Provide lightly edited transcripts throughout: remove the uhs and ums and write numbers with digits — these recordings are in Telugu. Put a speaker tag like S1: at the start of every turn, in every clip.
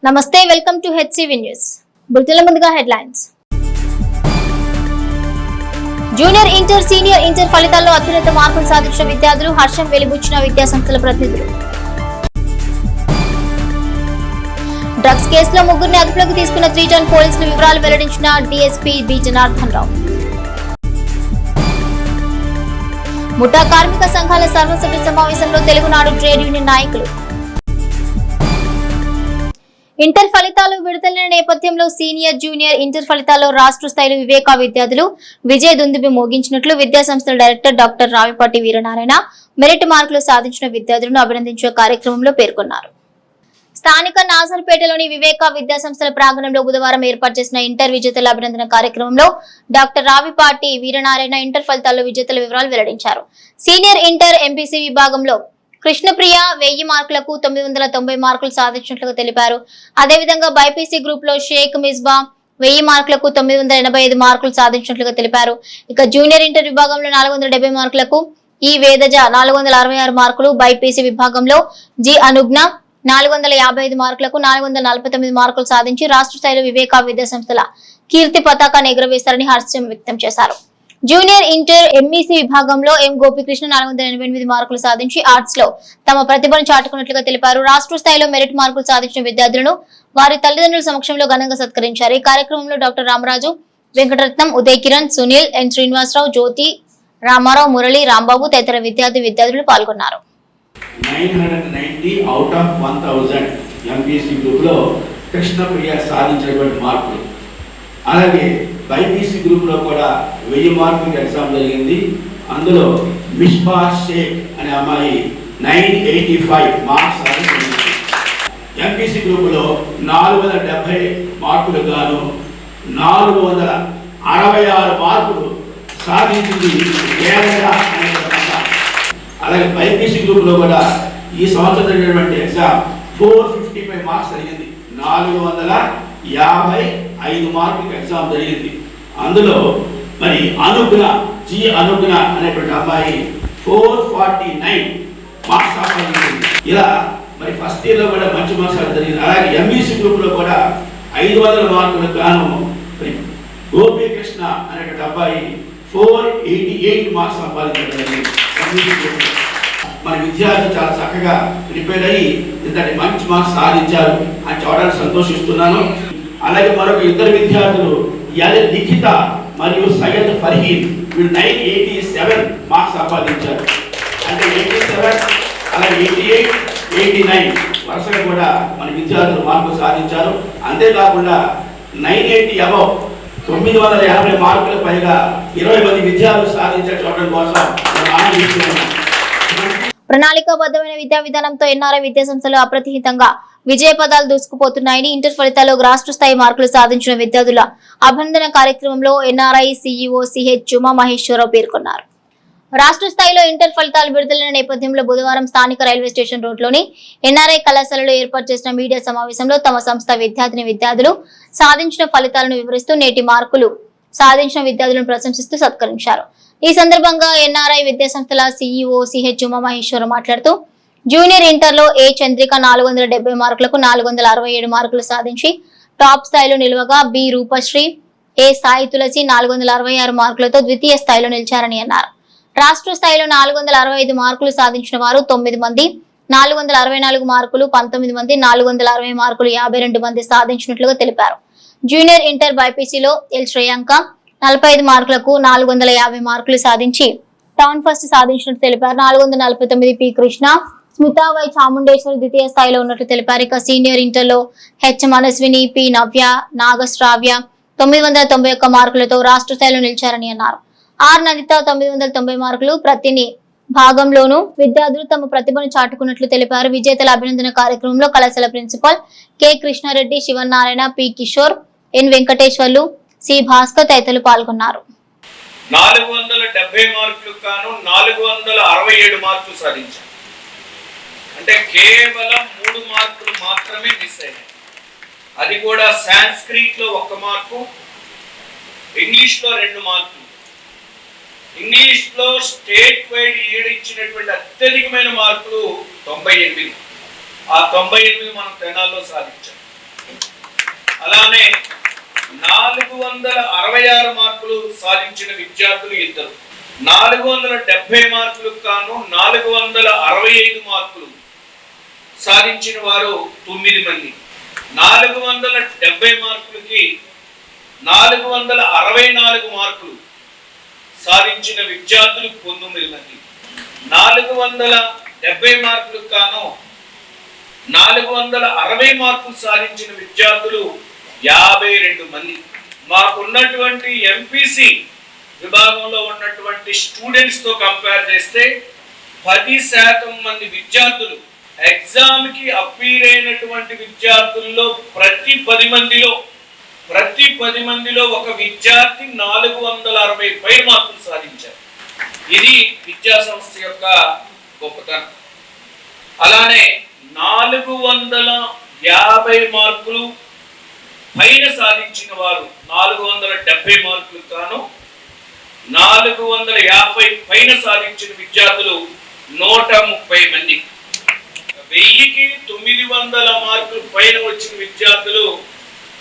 S1: నమస్తే, వెల్కమ్ టు హెచ్సివి న్యూస్. బులెటిన్ల ముందుగా headlines. Junior inter, senior inter ఫలితాల్లో అత్యున్నత మార్కులు సాధించిన విద్యార్థులు హర్షం వెలిబుచ్చిన విద్యాసంస్థల ప్రతినిధులు. డ్రగ్స్ కేసులో ముగ్గురిని అదుపులోకి తీసుకున్న 3 టౌన్ పోలీసులు వివరాలు వెల్లడించిన డీఎస్పీ బి జనార్దన్ రావు. ముఠా కార్మిక సంఘాల సర్వసభ్య సమావేశంలో తెలుగునాడు ట్రేడ్ యూనియన్ నాయకులు. ఇంటర్ ఫలితాలు విడుదలైన నేపథ్యంలో సీనియర్, జూనియర్ ఇంటర్ ఫలితాల్లో రాష్ట్ర స్థాయిలో వివేకా విద్యార్థులు విజయ దుందుబి మోగించినట్లు విద్యాసంస్థల director doctor Ravipati Veeranarayana merit మార్కులు సాధించిన విద్యార్థులను అభినందించే కార్యక్రమంలో పేర్కొన్నారు. స్థానిక నాజర్పేటలోని వివేకా విద్యాసంస్థల ప్రాంగణంలో బుధవారం ఏర్పాటు చేసిన ఇంటర్ విజేతల అభినందన కార్యక్రమంలో డాక్టర్ రావిపాటి వీరనారాయణ ఇంటర్ ఫలితాల్లో విజేతల వివరాలు వెల్లడించారు. సీనియర్ ఇంటర్ ఎంపీసీ విభాగంలో కృష్ణప్రియ 1000 మార్కులకు 990 మార్కులు సాధించినట్లుగా తెలిపారు. అదేవిధంగా బైపీసీ గ్రూప్ లో షేక్ మిస్బా 1000 మార్కులకు 985 మార్కులు సాధించినట్లుగా తెలిపారు. ఇక జూనియర్ ఇంటర్ విభాగంలో 470 మార్కులకు ఈ వేదజ 466 మార్కులు, బైపీసీ విభాగంలో జి అనుజ్ఞ 455 మార్కులకు 449 మార్కులు సాధించి రాష్ట్ర స్థాయిలో వివేకా విద్యాసంస్థల కీర్తి పతాకాన్ని ఎగురవేస్తారని హర్షం వ్యక్తం చేశారు. జూనియర్ ఇంటర్ ఎంఈసీ విభాగంలో ఎం గోపికృష్ణ 488 మార్కులు సాధించి ఆర్ట్స్ లో తమ ప్రతిభను చాటుకున్నట్లుగా తెలిపారు. రాష్ట్ర స్థాయిలో మెరిట్ మార్కులు సాధించిన విద్యార్థులను వారి తల్లిదండ్రుల సమక్షంలో ఘనంగా సత్కరించారు. ఈ కార్యక్రమంలో డాక్టర్ రామరాజు, వెంకటరత్నం, ఉదయ్ కిరణ్, సునీల్, ఎన్ శ్రీనివాసరావు, జ్యోతి, రామారావు, మురళి, రాంబాబు తదితర విద్యార్థులు పాల్గొన్నారు.
S2: 990 అవుట్ ఆఫ్ 1000 ఎంపీసీ గ్రూప్ లో కృష్ణప్రియ సాధించినటువంటి మార్కులు. అలాగే బైపీసీ గ్రూప్ లో కూడా 1000 మార్కులకి ఎగ్జామ్ జరిగింది. అందులో మిస్బా షేక్ అనే అమ్మాయి 985 మార్క్స్ సాధించింది. ఎంపీసీ గ్రూప్ లో 470 మార్కులు గాను 466 మార్కులు సాధించింది. అలాగే బైపీసీ గ్రూప్ లో కూడా ఈ సంవత్సరం జరిగినటువంటి ఎగ్జామ్ 455 మార్క్స్ జరిగింది. 455 మార్కులకి ఎగ్జామ్ జరిగింది. అందులో మరి అనుజ్ఞ, జి అనుజ్ఞ అనేటువంటి అమ్మాయి 449 మార్క్స్ సాధించింది. ఇలా మరి ఫస్ట్ ఇయర్ లో కూడా మంచి మార్క్స్ జరిగింది. అలాగే ఎంఈసీ గ్రూప్ లో కూడా 500 మార్కులకు గాను మరి గోపికృష్ణ అనేటువంటి అబ్బాయి 488 మార్క్స్ సంపాదించడం. మన విద్యార్థులు చాలా చక్కగా ప్రిపేర్ అయ్యి ఇంతటి మంచి మార్క్స్ సాధించారు అని చూడడానికి సంతోషిస్తున్నాను. అలాగే మరొక ఇద్దరు విద్యార్థులు ఎల్ లిఖిత మరియు సయ్యద్ ఫర్హీన్ వీళ్ళు 987 మార్క్స్ సంపాదించారు. అంటే 87 అలాగే 88, 89 వరుసగా కూడా మన విద్యార్థులు మార్కులు సాధించారు. అంతేకాకుండా 980 అబవ్ 980 మార్కుల పైగా 20 మంది విద్యార్థులు సాధించే చూడడం కోసం ఆనందిస్తున్నాను.
S1: ప్రణాళికాబద్ధమైన విద్యా విధానంతో ఎన్ఆర్ఐ విద్యాసంస్థలు అప్రతిహితంగా విజయ పదాలు దూసుకుపోతున్నాయని ఇంటర్ ఫలితాల్లో రాష్ట్ర స్థాయి మార్కులు సాధించిన విద్యార్థుల అభినందన కార్యక్రమంలో NRI CEO CH Uma Maheswararao పేర్కొన్నారు. రాష్ట్ర స్థాయిలో ఇంటర్ ఫలితాలు విడుదలైన నేపథ్యంలో బుధవారం స్థానిక రైల్వే స్టేషన్ రోడ్లోని ఎన్ఆర్ఐ కళాశాలలో ఏర్పాటు చేసిన మీడియా సమావేశంలో తమ సంస్థ విద్యార్థులు సాధించిన ఫలితాలను వివరిస్తూ నేటి మార్కులు సాధించిన విద్యార్థులను ప్రశంసిస్తూ సత్కరించారు. ఈ సందర్భంగా ఎన్ఆర్ఐ విద్యాసంస్థల సిఇఓ సిహెచ్ ఉమా మహేశ్వరరావు మాట్లాడుతూ జూనియర్ ఇంటర్ లో ఏ చంద్రిక 470 మార్కులకు 467 మార్కులు సాధించి టాప్ స్థాయిలో నిలవగా, బి రూపశ్రీ, ఏ సాయి తులసి 466 మార్కులతో ద్వితీయ స్థాయిలో నిలిచారని అన్నారు. రాష్ట్ర స్థాయిలో 465 మార్కులు సాధించిన వారు 9 మంది, 464 మార్కులు 19 మంది, 460 మార్కులు 52 మంది సాధించినట్లుగా తెలిపారు. జూనియర్ ఇంటర్ బైపీసీలో ఎల్ శ్రేయాంక 45 మార్కులకు 450 మార్కులు సాధించి టౌన్ ఫస్ట్ సాధించినట్టు తెలిపారు. 449 పి కృష్ణ, స్మితా వై చాముండేశ్వరి ద్వితీయ స్థాయిలో ఉన్నట్లు తెలిపారు. ఇక సీనియర్ ఇంటర్ లో హెచ్ మనస్విని, పి నవ్య, నాగశ్రావ్య 991 మార్కులతో రాష్ట్ర స్థాయిలో నిలిచారని అన్నారు. ఆర్ నందిత 990 మార్కులు. ప్రతిని భాగంలోనూ విద్యార్థులు తమ ప్రతిభను చాటుకున్నట్లు తెలిపారు. విజేతల అభినందన కార్యక్రమంలో కళాశాల principal K Krishna Reddy, Sivanarayana, P Kishore, N Venkateswarlu, C Bhaskar తదితరులు పాల్గొన్నారు.
S3: 470 మార్కులకు గాను 467 మార్కులు సాధించారు. అంటే కేవలం 3 మార్కులు మాత్రమే మిస్ అయినాయి. అది కూడా సాంస్క్రిట్ లో 1 మార్కు, ఇంగ్లీష్ లో 2 మార్కులు. ఇంగ్లీష్ లో స్టేట్ వైడ్ ఇచ్చినటువంటి అత్యధికమైన మార్కులు 98. ఆ 98 మనం తెనాల్లో సాధించాం. అలానే 466 మార్కులు సాధించిన విద్యార్థులు 2, 470 మార్కులకు గాను 465 మార్కులు సాధించిన వారు 9 మంది, 470 మార్కులకి 464 మార్కులు సాధించిన విద్యార్థులు 19 మంది, 470 మార్కులకు గాను 460 మార్కులు సాధించిన విద్యార్థులు 52 మంది. మాకున్నటువంటి ఎంపీసీ విభాగంలో ఉన్నటువంటి స్టూడెంట్స్ తో కంపేర్ చేస్తే 10% మంది విద్యార్థులు ఎగ్జామ్ కి అపీర్ అయినటువంటి విద్యార్థుల్లో ప్రతి 10 మందిలో ఒక విద్యార్థి 460 పై మార్కులు సాధించారు. ఇది విద్యా సంస్థ యొక్క గొప్పతనం. అలానే 450 మార్కులు పైన సాధించిన వారు 470 మార్కులకు గాను 450 పైన సాధించిన విద్యార్థులు 130 మంది. 1000కి 900 మార్కులు పైన వచ్చిన విద్యార్థులు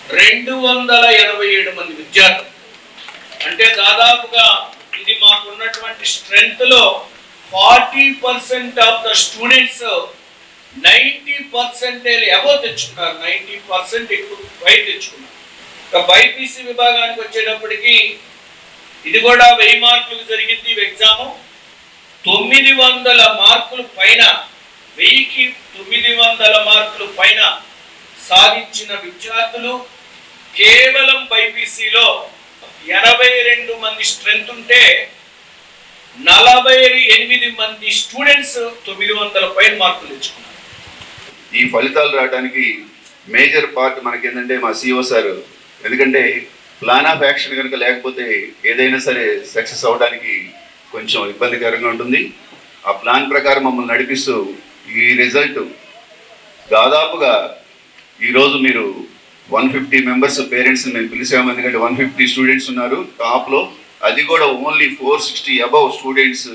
S3: 287 మంది విద్యార్థులు. అంటే దాదాపుగా ఇది మాకున్నటువంటి స్ట్రెంగ్త్ లో 40% ఆఫ్ ద స్టూడెంట్స్ 90% అబోవ్ తెచ్చుకున్నారు, 90% ఎక్కువ పై తెచ్చుకున్నారు. ఇక బైపీసీ విభాగానికి వచ్చేటప్పటికి ఇది కూడా 1000 మార్కులకు జరిగింది ఎగ్జామ్. 900 మార్కులు పైన 1000కి 900 మార్కులు పైన సాధించిన విద్యార్థులు కేవలం బైపీసీలో 82 మంది స్ట్రెంగ్త్ ఉంటే 48 మంది స్టూడెంట్స్ 900 పైన మార్కులు తెచ్చుకున్నారు.
S4: ఈ ఫలితాలు రావడానికి మేజర్ పార్ట్ మనకి ఏంటంటే మా సిఓ సార్. ఎందుకంటే ప్లాన్ ఆఫ్ యాక్షన్ కనుక లేకపోతే ఏదైనా సరే సక్సెస్ అవ్వడానికి కొంచెం ఇబ్బందికరంగా ఉంటుంది. ఆ ప్లాన్ ప్రకారం మమ్మల్ని నడిపిస్తూ ఈ రిజల్ట్ దాదాపుగా ఈరోజు మీరు 150 మెంబర్స్ పేరెంట్స్ని మేము పిలిచాము. ఎందుకంటే 150 స్టూడెంట్స్ ఉన్నారు టాప్లో, అది కూడా ఓన్లీ 460 అబవ్ స్టూడెంట్స్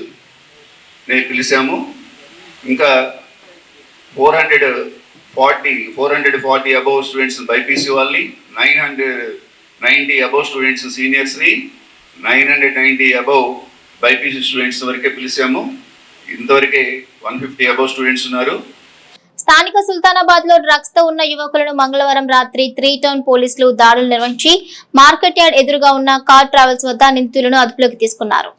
S4: నేను పిలిచాము. ఇంకా 440 అబవ్ స్టూడెంట్స్ బైపీసీ వాళ్ళని, 990 అబవ్ స్టూడెంట్స్ సీనియర్స్ని, 990 అబవ్ బైపీసీ స్టూడెంట్స్ వరకే పిలిచాము. ఇంతవరకే 150 అబవ్ స్టూడెంట్స్ ఉన్నారు.
S1: స్థానిక సుల్తానాబాద్ లో డ్రగ్స్ తో ఉన్న యువకులను మంగళవారం రాత్రి 3 టౌన్ పోలీసులు దాడులు నిర్వహించి మార్కెట్ యార్డ్ ఎదురుగా ఉన్న కార్ ట్రావెల్స్ వద్ద నిందితులను అదుపులోకి తీసుకున్నారు.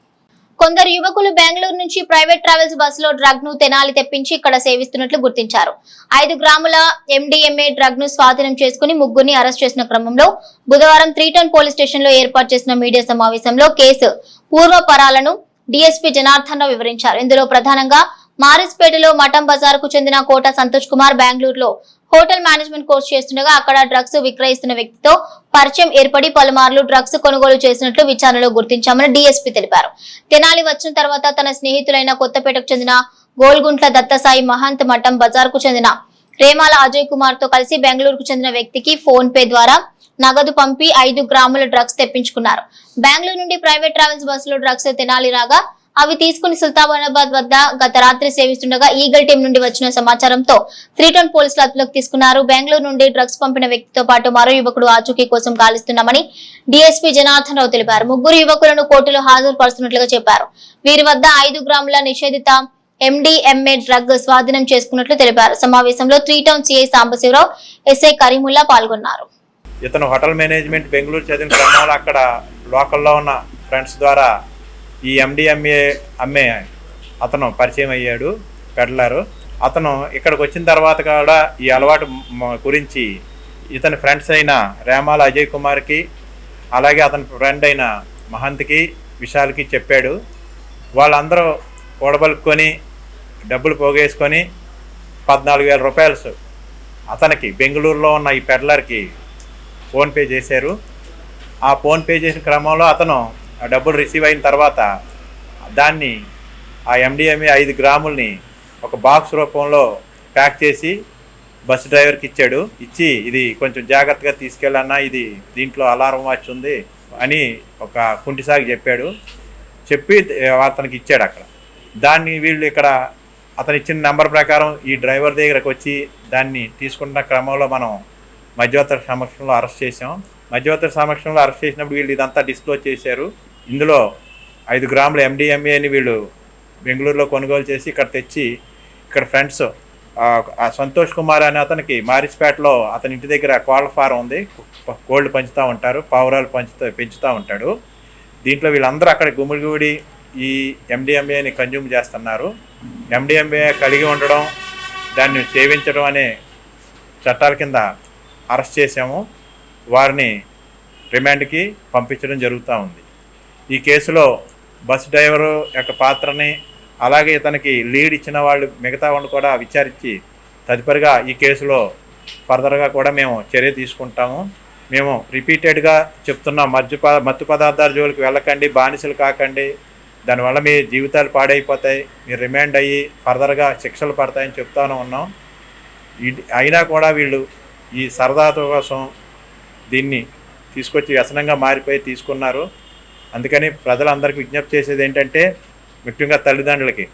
S1: కొందరు యువకులు బెంగళూరు నుంచి ప్రైవేట్ ట్రావెల్స్ బస్సులో డ్రగ్ ను తెనాలి తెప్పించి ఇక్కడ సేవిస్తున్నట్లు గుర్తించారు. 5 గ్రాముల MDMA డ్రగ్ ను స్వాధీనం చేసుకుని ముగ్గురిని అరెస్ట్ చేసిన క్రమంలో బుధవారం 3 టౌన్ పోలీస్ స్టేషన్ లో ఏర్పాటు చేసిన మీడియా సమావేశంలో కేసు పూర్వపరాలను DSP జనార్దన్ రావు వివరించారు. ఇందులో ప్రధానంగా మారిస్పేటలో మఠం బజార్ కు చెందిన కోట సంతోష్ కుమార్ బెంగళూరులో హోటల్ మేనేజ్మెంట్ కోర్సు చేస్తుండగా అక్కడ డ్రగ్స్ విక్రయిస్తున్న వ్యక్తితో పరిచయం ఏర్పడి పలుమార్లు డ్రగ్స్ కొనుగోలు చేసినట్లు విచారణలో గుర్తించామని DSP తెలిపారు. తెనాలి వచ్చిన తర్వాత తన స్నేహితులైన కొత్తపేటకు చెందిన గోల్గుంట్ల దత్తసాయి మహంత్, మఠం బజార్ కు చెందిన రేమాల అజయ్ కుమార్ తో కలిసి బెంగళూరుకు చెందిన వ్యక్తికి ఫోన్ పే ద్వారా నగదు పంపి 5 గ్రాముల డ్రగ్స్ తెప్పించుకున్నారు. బెంగళూరు నుండి ప్రైవేట్ ట్రావెల్స్ బస్సులో డ్రగ్స్ తెనాలి రాగా అవి తీసుకుని సుల్తానాబాద్ వద్ద గత రాత్రి సేవిస్తుండగా ఈగల్ టీం నుండి వచ్చిన సమాచారంతో 3 టౌన్ పోలీసులు అదుపులోకి తీసుకున్నారు. బెంగళూరు నుండి డ్రగ్స్ పంపిన వ్యక్తితో పాటు మరో యువకుడు ఆచూకీ కోసం గాలిస్తున్నామని DSP జనార్దన్ రావు తెలిపారు. ముగ్గురు యువకులను కోర్టులో హాజరుపరుస్తున్నట్లుగా చెప్పారు. వీరి వద్ద 5 గ్రాముల నిషేధిత MDMA డ్రగ్ స్వాధీనం చేసుకున్నట్లు తెలిపారు. సమావేశంలో 3 town CI Sambasivarao, SI Karimulla పాల్గొన్నారు.
S5: ఇతను హోటల్ మేనేజ్మెంట్ బెంగళూరు చదివిన క్రమంలో అక్కడ లోకల్లో ఉన్న ఫ్రెండ్స్ ద్వారా ఈ MDMA అమ్మే అతను పరిచయం అయ్యాడు, పెడ్లరు. అతను ఇక్కడికి వచ్చిన తర్వాత కూడా ఈ అలవాటు గురించి ఇతని ఫ్రెండ్స్ అయిన రేమాల అజయ్ కుమార్కి, అలాగే అతని ఫ్రెండ్ అయిన మహంత్కి, విశాల్కి చెప్పాడు. వాళ్ళందరూ కూడబలుకొని డబ్బులు పోగేసుకొని 14,000 రూపాయలు అతనికి బెంగళూరులో ఉన్న ఈ పెడ్లర్కి ఫోన్పే చేశారు. ఆ ఫోన్పే చేసిన క్రమంలో అతను ఆ డబ్బులు రిసీవ్ అయిన తర్వాత దాన్ని ఆ MDMA 5 గ్రాములని ఒక బాక్స్ రూపంలో ప్యాక్ చేసి బస్ డ్రైవర్కి ఇచ్చాడు. ఇచ్చి ఇది కొంచెం జాగ్రత్తగా తీసుకెళ్ళన్నా, ఇది దీంట్లో అలారం వాచ్ ఉంది అని ఒక కుంటిసాగి చెప్పాడు. చెప్పి అతనికి ఇచ్చాడు. అక్కడ దాన్ని వీళ్ళు ఇక్కడ అతను ఇచ్చిన నెంబర్ ప్రకారం ఈ డ్రైవర్ దగ్గరకు వచ్చి దాన్ని తీసుకున్న క్రమంలో మనం మధ్యవర్తుల సమక్షంలో అరెస్ట్ చేసాం. మధ్యవర్తుల సమక్షంలో అరెస్ట్ చేసినప్పుడు వీళ్ళు ఇదంతా డిస్క్లోజ్ చేశారు. ఇందులో 5 గ్రాముల MDMAని వీళ్ళు బెంగళూరులో కొనుగోలు చేసి ఇక్కడ తెచ్చి ఇక్కడ ఫ్రెండ్స్ సంతోష్ కుమార్ అనే అతనికి మారిస్పేటలో అతని ఇంటి దగ్గర కోళ్ల ఫారం ఉంది, కోళ్ళు పెంచుతూ ఉంటారు, పావురాలు పెంచుతూ ఉంటాడు. దీంట్లో వీళ్ళందరూ అక్కడ గుమిగూడి ఈ MDMAని కన్జ్యూమ్ చేస్తున్నారు. MDMA కలిగి ఉండడం, దాన్ని సేవించడం అనే చట్టాల కింద అరెస్ట్ చేసాము. వారిని రిమాండ్కి పంపించడం జరుగుతూ ఉంది. ఈ కేసులో బస్ డ్రైవరు యొక్క పాత్రని, అలాగే ఇతనికి లీడ్ ఇచ్చిన వాళ్ళు మిగతా వాళ్ళు కూడా విచారించి తదుపరిగా ఈ కేసులో ఫర్దర్గా కూడా మేము చర్య తీసుకుంటాము. మేము రిపీటెడ్గా చెప్తున్నాం, మత్తు పదార్థాల జోలికి వెళ్ళకండి, బానిసలు కాకండి, దానివల్ల మీ జీవితాలు పాడైపోతాయి, మీరు రిమాండ్ అయ్యి ఫర్దర్గా శిక్షలు పడతాయని చెప్తానే ఉన్నాం. అయినా కూడా వీళ్ళు ఈ సరదా కోసం దీన్ని తీసుకొచ్చి వ్యసనంగా మారిపోయి తీసుకున్నారు. అందుకని ప్రజలందరికీ విజ్ఞప్తి చేసేది ఏంటంటే, ముఖ్యంగా తల్లిదండ్రులకి,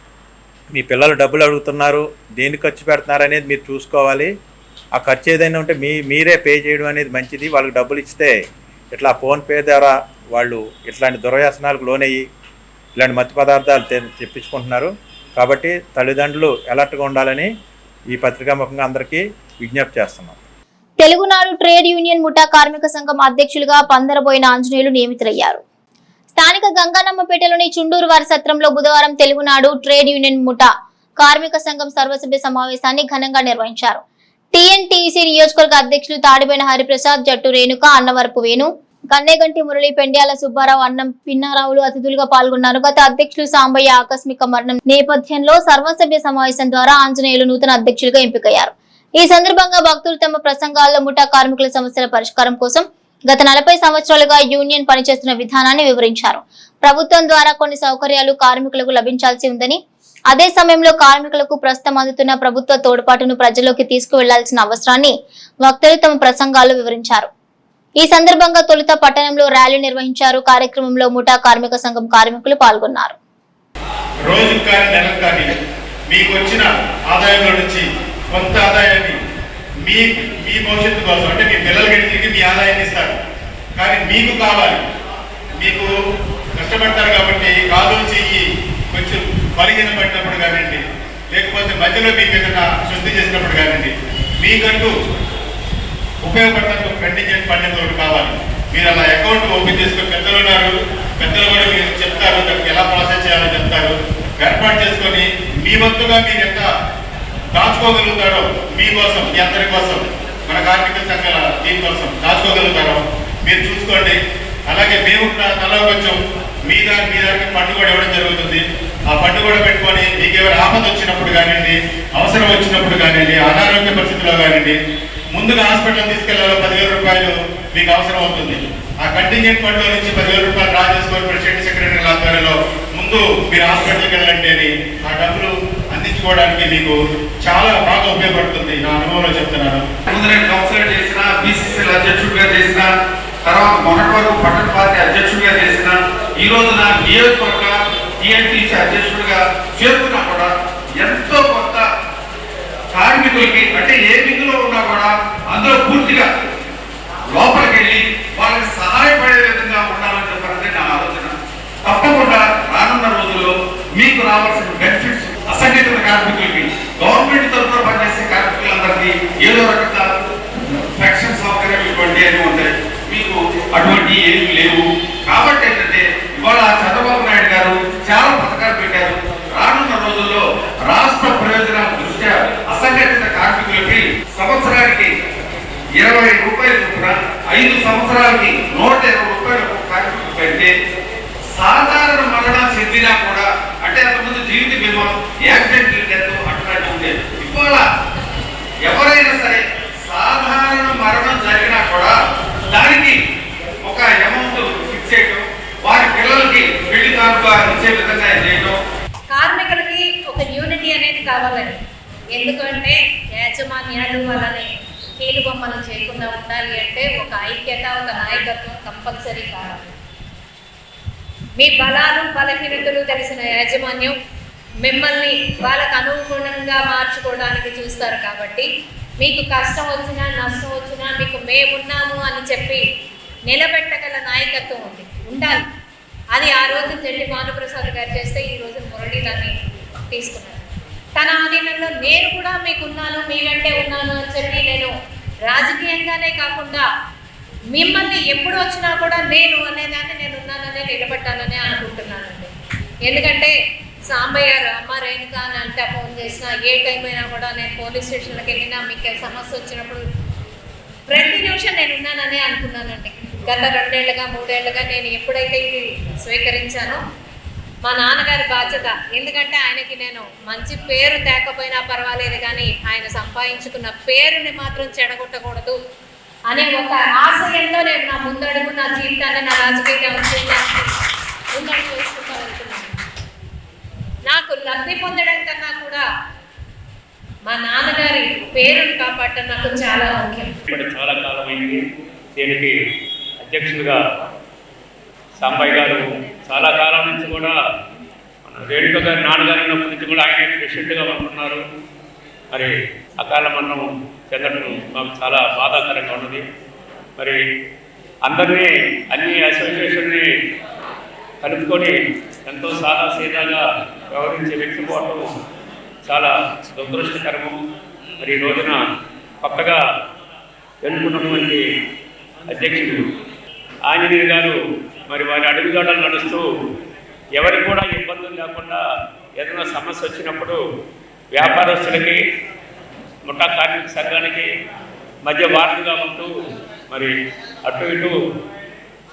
S5: మీ పిల్లలు డబ్బులు అడుగుతున్నారు, దేనికి ఖర్చు పెడుతున్నారు అనేది మీరు చూసుకోవాలి. ఆ ఖర్చు ఏదైనా ఉంటే మీరే పే చేయడం అనేది మంచిది. వాళ్ళకి డబ్బులు ఇస్తే ఇట్లా ఫోన్పే ద్వారా వాళ్ళు ఇట్లాంటి దుర్వ్యసనాలకు లోనయ్యి ఇలాంటి మత్తు పదార్థాలు తెప్పించుకుంటున్నారు. కాబట్టి తల్లిదండ్రులు అలర్ట్గా ఉండాలని ఈ పత్రికాముఖంగా అందరికీ విజ్ఞప్తి చేస్తున్నాం.
S1: తెలుగునాడు ట్రేడ్ యూనియన్ ముఠా కార్మిక సంఘం అధ్యక్షులుగా పందరబోయిన ఆంజనేయులు నియమితులయ్యారు. స్థానిక గంగానమ్మపేటలోని చుండూరు వారి సత్రంలో బుధవారం తెలుగునాడు ట్రేడ్ యూనియన్ ముఠా కార్మిక సంఘం సర్వసభ్య సమావేశాన్ని ఘనంగా నిర్వహించారు. TNTC నియోజకవర్గ అధ్యక్షులు తాడిబోయిన హరిప్రసాద్, జట్టు రేణుక, అన్నవరపు వేణు, కన్నేగంటి మురళి, పెండ్యాల సుబ్బారావు, అన్నం పిన్నారావులు అతిథులుగా పాల్గొన్నారు. గత అధ్యక్షులు సాంబయ్య ఆకస్మిక మరణం నేపథ్యంలో సర్వసభ్య సమావేశం ద్వారా ఆంజనేయులు నూతన అధ్యక్షులుగా ఎంపికయ్యారు. ఈ సందర్భంగా భక్తులు తమ ప్రసంగాల్లో ముఠా కార్మికుల సమస్యల పరిష్కారం కోసం గత 40 సంవత్సరాలుగా యూనియన్ పనిచేస్తున్న విధానాన్ని వివరించారు. ప్రభుత్వం ద్వారా కొన్ని సౌకర్యాలు కార్మికులకు లభించాల్సి ఉందని, అదే సమయంలో కార్మికులకు ప్రస్తుతం అందుతున్న ప్రభుత్వ తోడ్పాటును ప్రజల్లోకి తీసుకువెళ్లాల్సిన అవసరాన్ని వక్తలు తమ ప్రసంగాల్లో వివరించారు. ఈ సందర్భంగా తొలుత పట్టణంలో ర్యాలీ నిర్వహించారు. కార్యక్రమంలో ముఠా కార్మిక సంఘం కార్మికులు పాల్గొన్నారు.
S6: మీకు వచ్చిన ఆదాయంలో నుంచి కొంత ఆదాయాన్ని మీ భవిష్యత్తు కోసం, అంటే మీ పిల్లలకి తిరిగి మీ ఆదాయాన్ని ఇస్తారు. కానీ మీకు కావాలి, మీకు కష్టపడతారు కాబట్టి కాదు చెయ్యి కొంచెం బలిహీన పడినప్పుడు కానివ్వండి, లేకపోతే మధ్యలో మీకు ఏదైనా శుద్ధి చేసినప్పుడు కానివ్వండి, మీకంటూ ఉపయోగపడతానికి ఒక కంటింజెంట్ ఫండ్ ఒకటి కావాలి. మీరు అలా అకౌంట్ ఓపెన్ చేసుకొని, పెద్దలు ఉన్నారు, పెద్దలు కూడా మీరు చెప్తారు, దానికి ఎలా ప్రాసెస్ చేయాలో చెప్తారు. ఏర్పాటు చేసుకొని మీ వంతుగా మీరు ఎంత దాచుకోగలుగుతారో, మీకోసం, మీ అందరి కోసం, మన కార్మిక సంఘాల దీనికోసం దాచుకోగలుగుతారో మీరు చూసుకోండి. అలాగే మేము తల కొంచెం మీ దానికి ఫండ్ కూడా ఇవ్వడం జరుగుతుంది. ఆ ఫండ్ కూడా పెట్టుకొని మీకు ఎవరు ఆపద వచ్చినప్పుడు కానివ్వండి, అవసరం వచ్చినప్పుడు కానివ్వండి, అనారోగ్య పరిస్థితుల్లో కానివ్వండి, ముందుగా హాస్పిటల్ తీసుకెళ్లాలో 10,000 రూపాయలు మీకు అవసరం అవుతుంది. ఆ కంటింజెంట్ ఫండ్ లో నుంచి 10,000 రూపాయలు డ్రా చేసుకొని ప్రెసిడెంట్, సెక్రటరీ ఆధ్వర్యంలో ముందు మీరు హాస్పిటల్కి వెళ్ళండి అని ఆ డబ్బులు అందించుకోవడానికి మీకు చాలా బాగా ఉపయోగపడుతుంది. నా అనుభవంలో చెప్తున్నాను.
S7: ముందు నేను కౌన్సిలర్ చేసిన, BCCL అధ్యక్షుడిగా చేసిన, తర్వాత మొన్నటి వరకు పట్టణ పార్టీ అధ్యక్షుడిగా చేసిన, ఈ రోజు నా నియోజకవర్గ TNTC అధ్యక్షుడిగా చేస్తున్నా కూడా ఎంతో కొత్త కార్మికులకి, అంటే ఏ విధులో ఉన్నా కూడా అందులో పూర్తిగా లోపలికి వెళ్ళి వాళ్ళకి సహాయపడే విధంగా ఉండాలని చెప్పారంటే నా ఆలోచన. తప్పకుండా రానున్న రోజుల్లో మీకు రావాల్సిన బెనిఫిట్స్ అసంఘటిత కార్మికులకి, గవర్నమెంట్ తరఫున పనిచేసే కార్మికులందరికీ ఏదో రకంగా పెన్షన్ సౌకర్యం ఇటువంటి అని ఉంటాయి. మీకు అటువంటి ఏమి లేవు. కాబట్టి ఏంటంటే ఇవాళ చంద్రబాబు నాయుడు గారు చాలా పథకాలు పెట్టారు. రానున్న రోజుల్లో రాష్ట్ర ప్రయోజనాల దృష్ట్యా అసంఘటిత కార్మికులకి సంవత్సరానికి 20 రూపాయలు చొప్పున 5 సంవత్సరాలకి 120 రూపాయలు కార్మికులు పెడితే, సాధారణ మరణం చెందినా కూడా, అంటే అంతకుముందు జీవిత బీమా, యాక్సిడెంట్ డెత్ అట్లాంటివి ఉండేది. ఇవాళ ఎవరైనా సరే సాధారణ మరణం జరిగినా కూడా దానికి ఒక అమౌంట్ ఫిక్స్ చేయడం, వారి పిల్లలకి పెళ్లి కానుక ఇచ్చే విధంగా చేయడం.
S8: కార్మికులకి ఒక యూనిటీ అనేది కావాలండి. ఎందుకంటే యాజమాన్యాలు వాళ్ళని కీలుబొమ్మలు చేయకుండా ఉండాలి అంటే ఒక ఐక్యత, ఒక నాయకత్వం కంపల్సరీ కావాలి. మీ బలాలు బలహీనతలు తెలిసిన యాజమాన్యం మిమ్మల్ని వాళ్ళకు అనుగుణంగా మార్చుకోవడానికి చూస్తారు. కాబట్టి మీకు కష్టం వచ్చినా నష్టం వచ్చినా మీకు మేమున్నాము అని చెప్పి నిలబెట్టగల నాయకత్వం ఉండాలి. అది ఆ రోజు జెట్టి భానుప్రసాద్ గారు చేస్తే ఈ రోజు మురళి దాన్ని తీసుకున్నారు. తన ఆధీనంలో నేను కూడా మీకున్నాను, మీ వెంటే ఉన్నాను అని చెప్పి నేను రాజకీయంగానే కాకుండా మిమ్మల్ని ఎప్పుడు వచ్చినా కూడా నేను అనేదాన్ని నేను ఉన్నాననే నిలబెట్టాలని అనుకుంటున్నానండి. ఎందుకంటే సాంబయ్య గారు అమ్మ రేణుక అని అంటే ఫోన్ చేసినా ఏ టైం అయినా కూడా నేను పోలీస్ స్టేషన్కి వెళ్ళినా మీకు సమస్య వచ్చినప్పుడు ప్రతి నిమిషం నేను ఉన్నాననే అనుకున్నానండి. గత 2 ఏళ్ళుగా 3 ఏళ్ళుగా నేను ఎప్పుడైతే ఇది స్వీకరించానో మా నాన్నగారి బాధ్యత, ఎందుకంటే ఆయనకి నేను మంచి పేరు తేకపోయినా పర్వాలేదు కానీ ఆయన సంపాదించుకున్న పేరుని మాత్రం చెడగొట్టకూడదు అనే ఒక ఆశయంతో నేను నా ముందడుగు నా జీవితాన్ని నా రాజకీయ ముందడుగు వేసుకుంటూ వెళ్తున్నాను. నాకు లబ్ధి పొందడం కన్నా కూడా మా నాన్నగారి పేరుని కాపాడటం నాకు చాలా ముఖ్యం.
S3: చాలా కాలమైంది. దీనికి అధ్యక్షుడిగా సాంబయ్య గారు చాలా కాలం నుంచి కూడా మన రేణుక గారి నాన్నగారి ఉన్నప్పటి నుంచి కూడా ఆయన ప్రెసిడెంట్గా ఉంటున్నారు. మరి అకాల మరణం చెందడం మాకు చాలా బాధాకరంగా ఉన్నది. మరి అందరినీ అన్ని అసోసియేషన్ని కలుపుకొని ఎంతో సాదాసీదాగా వ్యవహరించే వ్యక్తి పోవటం చాలా దురదృష్టకరము. మరి ఈ రోజున కొత్తగా ఎన్నుకున్నటువంటి అధ్యక్షుడు ఆంజనేయ గారు మరి వారి అడుగుజాడలు నడుస్తూ ఎవరికి కూడా ఇబ్బందులు లేకుండా ఏదైనా సమస్య వచ్చినప్పుడు వ్యాపారస్తులకి ముఠా కార్మిక సంఘానికి మధ్య వార్తగా ఉంటూ మరి అటు ఇటు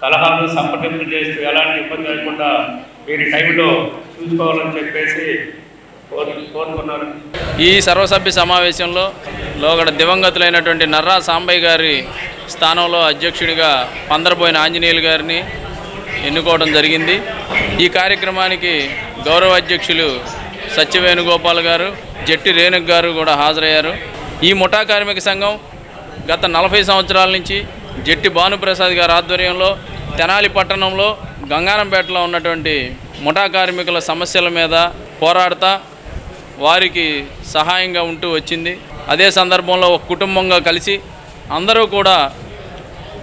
S3: సలహాలు సంప్రదింపులు చేస్తూ ఎలాంటి ఇబ్బంది లేకుండా వీరి టైంలో చూసుకోవాలని చెప్పేసి కోరుకున్నారు.
S9: ఈ సర్వసభ్య సమావేశంలో లోగడ దివంగతులైనటువంటి నర్రా సాంబయ్య గారి స్థానంలో అధ్యక్షుడిగా పందరబోయిన ఆంజనేయులు గారిని ఎన్నుకోవడం జరిగింది. ఈ కార్యక్రమానికి గౌరవ అధ్యక్షులు సత్యవేణుగోపాల్ గారు, జెట్టి రేణుక గారు కూడా హాజరయ్యారు. ఈ ముఠా కార్మిక సంఘం గత 40 సంవత్సరాల నుంచి జెట్టి భానుప్రసాద్ గారి ఆధ్వర్యంలో తెనాలి పట్టణంలో గంగారంపేటలో ఉన్నటువంటి ముఠా కార్మికుల సమస్యల మీద పోరాడుతూ వారికి సహాయంగా ఉంటూ వచ్చింది. అదే సందర్భంలో ఒక కుటుంబంగా కలిసి అందరూ కూడా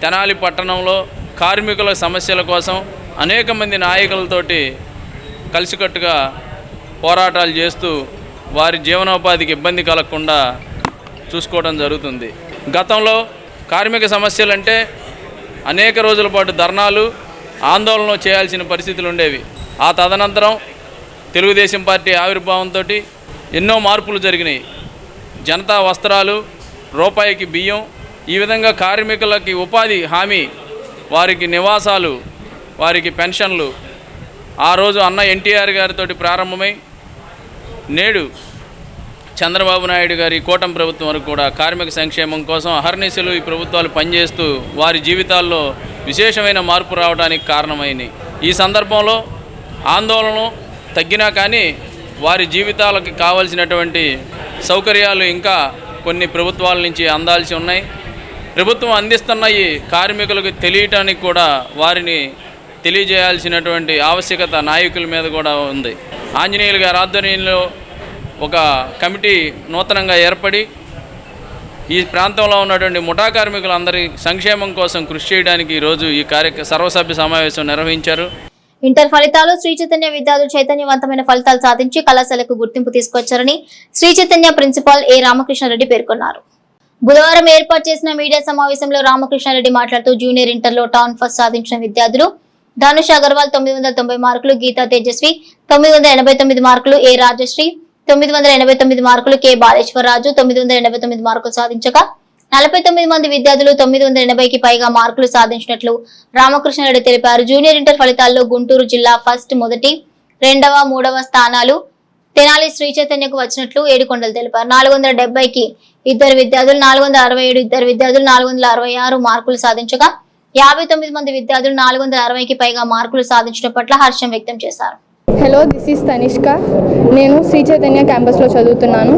S9: తెనాలి పట్టణంలో కార్మికుల సమస్యల కోసం అనేక మంది నాయకులతోటి కలిసికట్టుగా పోరాటాలు చేస్తూ వారి జీవనోపాధికి ఇబ్బంది కలగకుండా చూసుకోవడం జరుగుతుంది. గతంలో కార్మిక సమస్యలంటే అనేక రోజుల పాటు ధర్నాలు, ఆందోళనలు చేయాల్సిన పరిస్థితులు ఉండేవి. ఆ తదనంతరం తెలుగుదేశం పార్టీ ఆవిర్భావంతో ఎన్నో మార్పులు జరిగినాయి. జనతా వస్త్రాలు, రూపాయికి బియ్యం, ఈ విధంగా కార్మికులకి ఉపాధి హామీ, వారికి నివాసాలు, వారికి పెన్షన్లు ఆ రోజు అన్న ఎన్టీఆర్ గారితో ప్రారంభమై నేడు చంద్రబాబు నాయుడు గారి కూటమి ప్రభుత్వం వరకు కూడా కార్మిక సంక్షేమం కోసం అహర్నిశలు ఈ ప్రభుత్వాలు పనిచేస్తూ వారి జీవితాల్లో విశేషమైన మార్పు రావడానికి కారణమైంది. ఈ సందర్భంలో ఆందోళన తగ్గినా కానీ వారి జీవితాలకు కావలసినటువంటి సౌకర్యాలు ఇంకా కొన్ని ప్రభుత్వాల నుంచి అందాల్సి ఉన్నాయి. ప్రభుత్వం అందిస్తున్న ఈ కార్మికులకు తెలియటానికి కూడా వారిని తెలియజేయాల్సినటువంటి ఆవశ్యకత నాయకుల మీద కూడా ఉంది. ఆంజనేయులు గారి ఆధ్వర్యంలో ఒక కమిటీ నూతనంగా ఏర్పడి ఈ ప్రాంతంలో ఉన్నటువంటి ముఠా కార్మికులందరి సంక్షేమం కోసం కృషి చేయడానికి ఈరోజు ఈ సర్వసభ్య సమావేశం నిర్వహించారు.
S1: ఇంటర్ ఫలితాలు శ్రీ చైతన్య విద్యార్థులు చైతన్యవంతమైన ఫలితాలు సాధించి కళాశాలకు గుర్తింపు తీసుకొచ్చారని శ్రీ చైతన్య ప్రిన్సిపాల్ ఏ రామకృష్ణారెడ్డి పేర్కొన్నారు. బుధవారం ఏర్పాటు చేసిన మీడియా సమావేశంలో రామకృష్ణారెడ్డి మాట్లాడుతూ జూనియర్ ఇంటర్లో టౌన్ ఫస్ట్ సాధించిన విద్యార్థులు ధనుష్ అగర్వాల్ 990 మార్కులు, గీతా తేజస్వి 989 మార్కులు, ఏ రాజశ్రీ 989 మార్కులు, కె బాలేశ్వరరాజు 989 మార్కులు సాధించగా 49 మంది విద్యార్థులు 980కి పైగా మార్కులు సాధించినట్లు రామకృష్ణారెడ్డి తెలిపారు. జూనియర్ ఇంటర్ ఫలితాల్లో గుంటూరు జిల్లా ఫస్ట్ మొదటి, 2వ, 3వ స్థానాలు తెనాలి శ్రీ చైతన్యకు వచ్చినట్లు ఏడుకొండలు తెలిపారు. 470కి 2 విద్యార్థులు, 467 2 విద్యార్థులు 466 మార్కులు సాధించగా 59 మంది విద్యార్థులు 460కి పైగా మార్కులు సాధించడం పట్ల హర్షం వ్యక్తం చేశారు.
S10: Hello, this is Tanishq. నేను శ్రీ చైతన్య క్యాంపస్లో చదువుతున్నాను.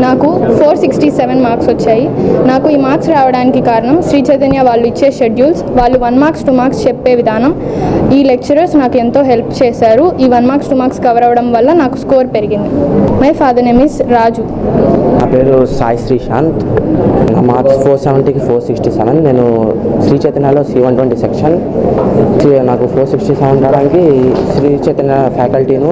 S10: నాకు 467 మార్క్స్ వచ్చాయి. నాకు ఈ మార్క్స్ రావడానికి కారణం శ్రీ చైతన్య వాళ్ళు ఇచ్చే షెడ్యూల్స్, వాళ్ళు 1 మార్క్స్ 2 మార్క్స్ చెప్పే విధానం. ఈ లెక్చరర్స్ నాకు ఎంతో హెల్ప్ చేశారు. ఈ 1 మార్క్స్ 2 మార్క్స్ కవర్ అవ్వడం వల్ల నాకు స్కోర్ పెరిగింది. మై ఫాదర్ నేమ్ ఇస్ రాజు.
S11: నా పేరు సాయి శ్రీశాంత్. నా మార్క్స్ 470కి 467. నేను శ్రీ చైతన్యలో C120 సెక్షన్. నాకు 467 రావడానికి శ్రీ చైతన్య ఫ్యాకల్టీను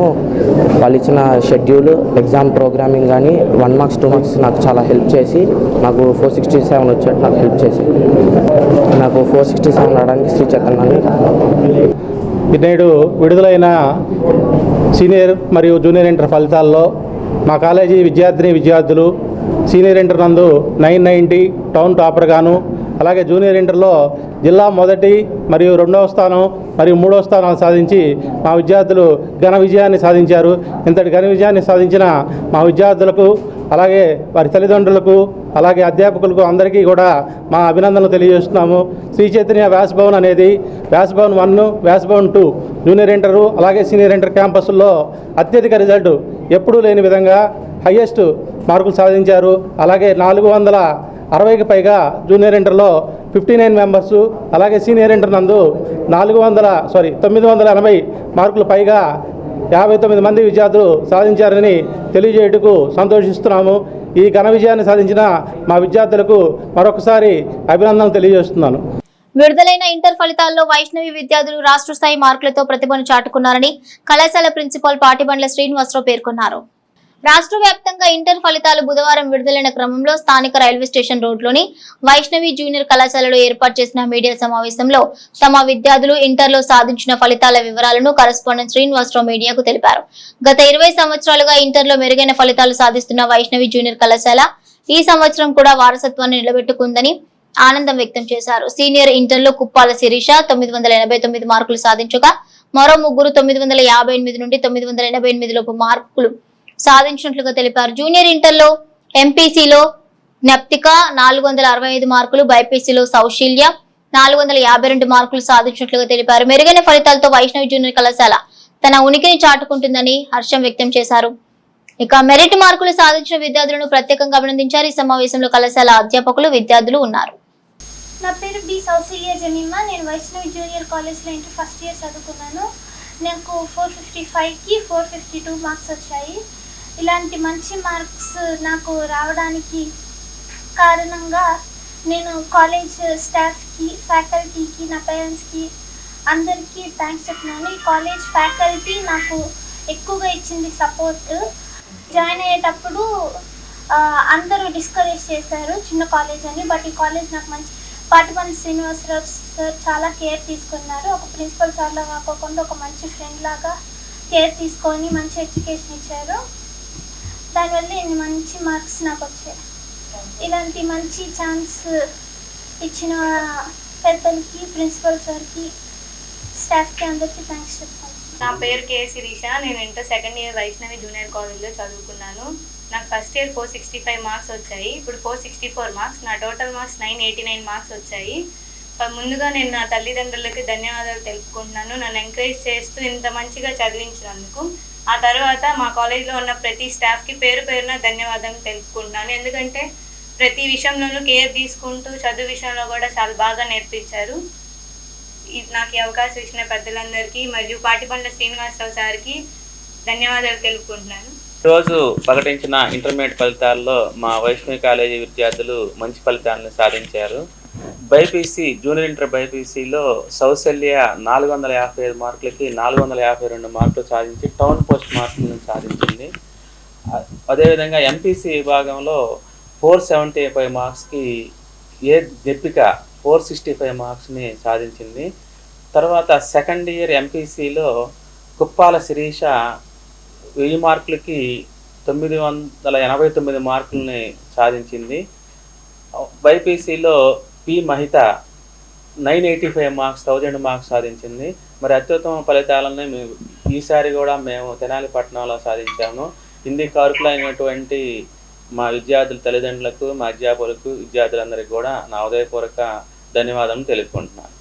S11: వాళ్ళు ఇచ్చిన షెడ్యూల్, ఎగ్జామ్ ప్రోగ్రామింగ్ కానీ 1 మార్క్స్ 2 మార్క్స్ నాకు చాలా హెల్ప్ చేసి నాకు 467 వచ్చేట్టు నాకు హెల్ప్ చేసి నాకు 467 రావడానికి శ్రీ చైతన్యాన్ని.
S12: నేడు విడుదలైన సీనియర్ మరియు జూనియర్ ఇంటర్ ఫలితాల్లో మా కాలేజీ విద్యార్థులు సీనియర్ ఇంటర్ నందు 990 టౌన్ టాపర్ గాను, అలాగే జూనియర్ ఇంటర్లో జిల్లా మొదటి మరియు 2వ స్థానం మరియు 3వ స్థానాలు సాధించి మా విద్యార్థులు ఘన విజయాన్ని సాధించారు. ఇంతటి ఘన విజయాన్ని సాధించిన మా విద్యార్థులకు, అలాగే వారి తల్లిదండ్రులకు, అలాగే అధ్యాపకులకు అందరికీ కూడా మా అభినందనలు తెలియజేస్తున్నాము. శ్రీ చైతన్య వ్యాస్ భవన్ అనేది వ్యాస్ భవన్ 1, వ్యాస్ భవన్ 2 జూనియర్ ఇంటరు అలాగే సీనియర్ ఇంటర్ క్యాంపస్లో అత్యధిక రిజల్ట్ ఎప్పుడూ లేని విధంగా హయ్యెస్ట్ మార్కులు సాధించారు. అలాగే 460కి పైగా జూనియర్ ఇంటర్లో 59 మెంబర్సు, అలాగే సీనియర్ ఇంటర్ నందు 980 మార్కులు పైగా 59 మంది విద్యార్థులు సాధించారని తెలియజేయటకు సంతోషిస్తున్నాము. ఈ ఘన విజయాన్ని సాధించిన మా విద్యార్థులకు మరొకసారి అభినందనలు తెలియజేస్తున్నాను.
S1: విడుదలైన ఇంటర్ ఫలితాల్లో వైష్ణవి విద్యార్థులు రాష్ట్ర స్థాయి మార్కులతో ప్రతిభను చాటుకున్నారని కళాశాల ప్రిన్సిపాల్ పాటిబండ్ల శ్రీనివాసరావు పేర్కొన్నారు. రాష్ట్ర వ్యాప్తంగా ఇంటర్ ఫలితాలు బుధవారం విడుదలైన క్రమంలో స్థానిక రైల్వే స్టేషన్ రోడ్లోని వైష్ణవి జూనియర్ కళాశాలలో ఏర్పాటు చేసిన మీడియా సమావేశంలో తమ విద్యార్థులు ఇంటర్లో సాధించిన ఫలితాల వివరాలను కరెస్పాండెంట్ శ్రీనివాసరావు మీడియాకు తెలిపారు. గత 20 సంవత్సరాలుగా ఇంటర్లో మెరుగైన ఫలితాలు సాధిస్తున్న వైష్ణవి జూనియర్ కళాశాల ఈ సంవత్సరం కూడా వారసత్వాన్ని నిలబెట్టుకుందని ఆనందం వ్యక్తం చేశారు. సీనియర్ ఇంటర్లో కుప్పాల శిరీష 989 మార్కులు సాధించగా మరో ముగ్గురు 958 నుండి 988 లోపు మార్కులు సాధించినట్లుగా తెలిపారు. జూనియర్ ఇంటర్లో ఎంపీసీలో జ్ఞప్తిక 465 మార్కులు, బైపీసీలో సౌశీల్య 452 మార్కులు సాధించినట్లుగా తెలిపారు. మెరుగైన ఫలితాలతో వైష్ణవి జూనియర్ కళాశాల తన ఉనికిని చాటుకుంటుందని హర్షం వ్యక్తం చేశారు. ఇక మెరిట్ మార్కులు సాధించిన విద్యార్థులను ప్రత్యేకంగా అభినందించారు. ఈ సమావేశంలో కళాశాల అధ్యాపకులు, విద్యార్థులు ఉన్నారు.
S13: నా పేరు బి సౌశల్య జమీమా. నేను వైష్ణవి జూనియర్ కాలేజ్లో ఇంటర్ ఫస్ట్ ఇయర్ చదువుకున్నాను. నాకు 455కి 452 మార్క్స్ వచ్చాయి. ఇలాంటి మంచి మార్క్స్ నాకు రావడానికి కారణంగా నేను కాలేజ్ స్టాఫ్కి, ఫ్యాకల్టీకి, నా పేరెంట్స్కి అందరికీ థ్యాంక్స్ చెప్తున్నాను. ఈ కాలేజ్ ఫ్యాకల్టీ నాకు ఎక్కువగా ఇచ్చింది సపోర్ట్. జాయిన్ అయ్యేటప్పుడు అందరూ డిస్కరేజ్ చేశారు చిన్న కాలేజ్ అని, బట్ ఈ కాలేజ్ నాకు మంచి పాటిబండ్ల శ్రీనివాసరావు సార్ చాలా కేర్ తీసుకున్నారు. ఒక ప్రిన్సిపల్ సార్లా కాకుండా ఒక మంచి ఫ్రెండ్ లాగా కేర్ తీసుకొని మంచి ఎడ్యుకేషన్ ఇచ్చారు. దానివల్ల ఇన్ని మంచి మార్క్స్ నాకు వచ్చాయి. ఇలాంటి మంచి ఛాన్స్ ఇచ్చిన పెద్దలకి, ప్రిన్సిపల్ సార్కి, స్టాఫ్కి అందరికీ థ్యాంక్స్ చెప్తాను.
S14: నా పేరు కే శిరీష. నేను inter second year Vaishnavi junior కాలేజ్లో చదువుకున్నాను. నాకు ఫస్ట్ ఇయర్ 465 మార్క్స్ వచ్చాయి. ఇప్పుడు 464 మార్క్స్. నా టోటల్ మార్క్స్ 989 మార్క్స్ వచ్చాయి. ముందుగా నేను నా తల్లిదండ్రులకి ధన్యవాదాలు తెలుపుకుంటున్నాను, నన్ను ఎంకరేజ్ చేస్తూ ఇంత మంచిగా చదివించినందుకు. ఆ తర్వాత మా కాలేజ్లో ఉన్న ప్రతి స్టాఫ్కి పేరు పేరున ధన్యవాదాలు తెలుపుకుంటున్నాను. ఎందుకంటే ప్రతి విషయంలోనూ కేర్ తీసుకుంటూ చదువు విషయంలో కూడా చాలా బాగా నేర్పించారు. నాకు ఈ అవకాశం ఇచ్చిన పెద్దలందరికీ మరియు పాటిబండ్ల శ్రీనివాసరావు సార్కి ధన్యవాదాలు తెలుపుకుంటున్నాను.
S9: ఈరోజు ప్రకటించిన ఇంటర్మీడియట్ ఫలితాల్లో మా వైష్ణవి కాలేజీ విద్యార్థులు మంచి ఫలితాలను సాధించారు. బైపీసీ జూనియర్ ఇంటర్ బైపీసీలో సౌశల్య 455 మార్కులకి 452 మార్కులు సాధించి టౌన్ పోస్ట్ మార్కులను సాధించింది. అదేవిధంగా ఎంపీసీ విభాగంలో 475 మార్క్స్కి దీపిక 465 మార్క్స్ని సాధించింది. తర్వాత సెకండ్ ఇయర్ ఎంపీసీలో కుప్పాల శిరీష 1000 మార్కులకి 989 మార్కులని సాధించింది. బైపీసీలో పి మహిత 985 మార్క్స్ 1000 మార్క్స్ సాధించింది. మరి అత్యుత్తమ ఫలితాలను ఈసారి కూడా మేము తెనాలి పట్టణంలో సాధించాము. హిందీ కారుకులైనటువంటి మా విద్యార్థుల తల్లిదండ్రులకు, మా అధ్యాపకులకు, విద్యార్థులందరికీ కూడా నా ఉదయపూర్వక ధన్యవాదాలు తెలుపుకుంటున్నాను.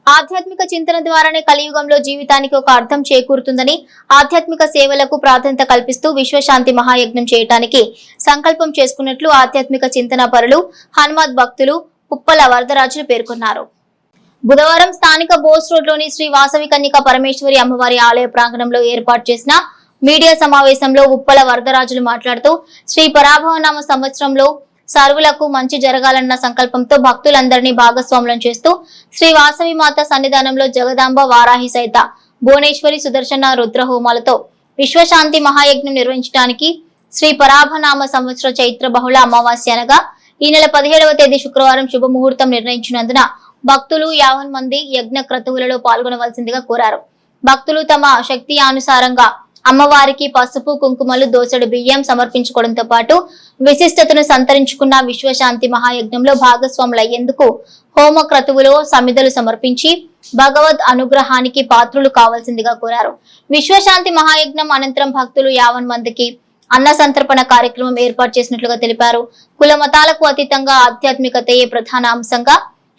S1: ఆధ్యాత్మిక చింతన ద్వారానే కలియుగంలో జీవితానికి ఒక అర్థం చేకూరుతుందని, ఆధ్యాత్మిక సేవలకు ప్రాధాన్యత కల్పిస్తూ విశ్వశాంతి మహాయజ్ఞం చేయడానికి సంకల్పం చేసుకున్నట్లు ఆధ్యాత్మిక చింతన పరులు హనుమాద్ భక్తులు ఉప్పల వరదరాజులు పేర్కొన్నారు. బుధవారం స్థానిక బోస్ రోడ్లోని శ్రీ వాసవి కన్యకా పరమేశ్వరి అమ్మవారి ఆలయ ప్రాంగణంలో ఏర్పాటు చేసిన మీడియా సమావేశంలో ఉప్పల వరదరాజులు మాట్లాడుతూ శ్రీ పరాభవనామ సంవత్సరంలో సర్వులకు మంచి జరగాలన్న సంకల్పంతో భక్తులందరినీ భాగస్వాములను చేస్తూ శ్రీ వాసవి మాత సన్నిధానంలో జగదాంబ వారాహి సైత భువనేశ్వరి సుదర్శన రుద్ర హోమాలతో విశ్వశాంతి మహాయజ్ఞం నిర్వహించడానికి శ్రీ పరాభనామ సంవత్సర చైత్ర బహుళ అమావాస్య అనగా ఈ నెల 17వ తేదీ శుక్రవారం శుభముహూర్తం నిర్ణయించినందున భక్తులు 50 మంది యజ్ఞ క్రతువులలో పాల్గొనవలసిందిగా కోరారు. భక్తులు తమ శక్తి అనుసారంగా అమ్మవారికి పసుపు కుంకుమలు దోసెడు బియ్యం సమర్పించుకోవడంతో పాటు విశిష్టతను సంతరించుకున్న విశ్వశాంతి మహాయజ్ఞంలో భాగస్వాములయ్యేందుకు హోమ క్రతువులో సమిధలు సమర్పించి భగవద్ అనుగ్రహానికి పాత్రులు కావాల్సిందిగా కోరారు. విశ్వశాంతి మహాయజ్ఞం అనంతరం భక్తులు 50 మందికి అన్న సంతర్పణ కార్యక్రమం ఏర్పాటు చేసినట్లుగా తెలిపారు. కుల మతాలకు అతీతంగా ఆధ్యాత్మికతయే ప్రధాన అంశంగా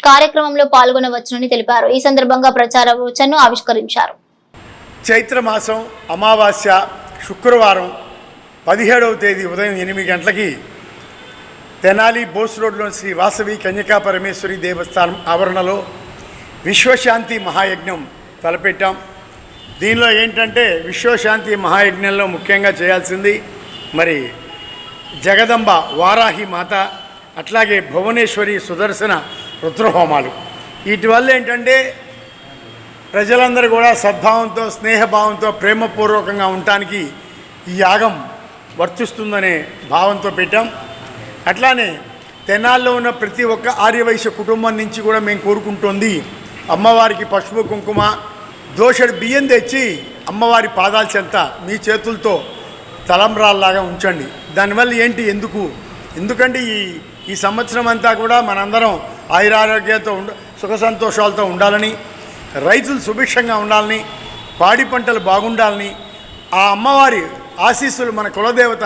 S1: కార్యక్రమంలో పాల్గొనవచ్చునని తెలిపారు. ఈ సందర్భంగా ప్రచార వచనను ఆవిష్కరించారు.
S6: చైత్రమాసం అమావాస్య శుక్రవారం 17వ తేదీ ఉదయం 8 గంటలకి తెనాలి బోస్ రోడ్లో శ్రీ వాసవి కన్యకా పరమేశ్వరి దేవస్థానం ఆవరణలో విశ్వశాంతి మహాయజ్ఞం తలపెట్టాం. దీనిలో ఏంటంటే విశ్వశాంతి మహాయజ్ఞంలో ముఖ్యంగా చేయాల్సింది మరి జగదంబ వారాహి మాత, అట్లాగే భువనేశ్వరి సుదర్శన రుద్రహోమాలు. వీటి వల్ల ఏంటంటే ప్రజలందరూ కూడా సద్భావంతో స్నేహభావంతో ప్రేమపూర్వకంగా ఉండటానికి ఈ యాగం వర్తిస్తుందనే భావంతో పెట్టాం. అట్లానే తెనాల్లో ఉన్న ప్రతి ఒక్క ఆర్యవైశ్య కుటుంబం నుంచి కూడా మేము కోరుకుంటోంది అమ్మవారికి పసుపు కుంకుమ దోషడు బియ్యం తెచ్చి అమ్మవారి పాదాల చెంత మీ చేతులతో తలంబ్రాల్లాగా ఉంచండి. దానివల్ల ఏంటి ఎందుకంటే ఈ సంవత్సరం అంతా కూడా మనందరం ఆయురారోగ్యంతో సుఖ సంతోషాలతో ఉండాలని, రైతులు సుభిక్షంగా ఉండాలని, పాడి పంటలు బాగుండాలని, ఆ అమ్మవారి ఆశీస్సులు మన కులదేవత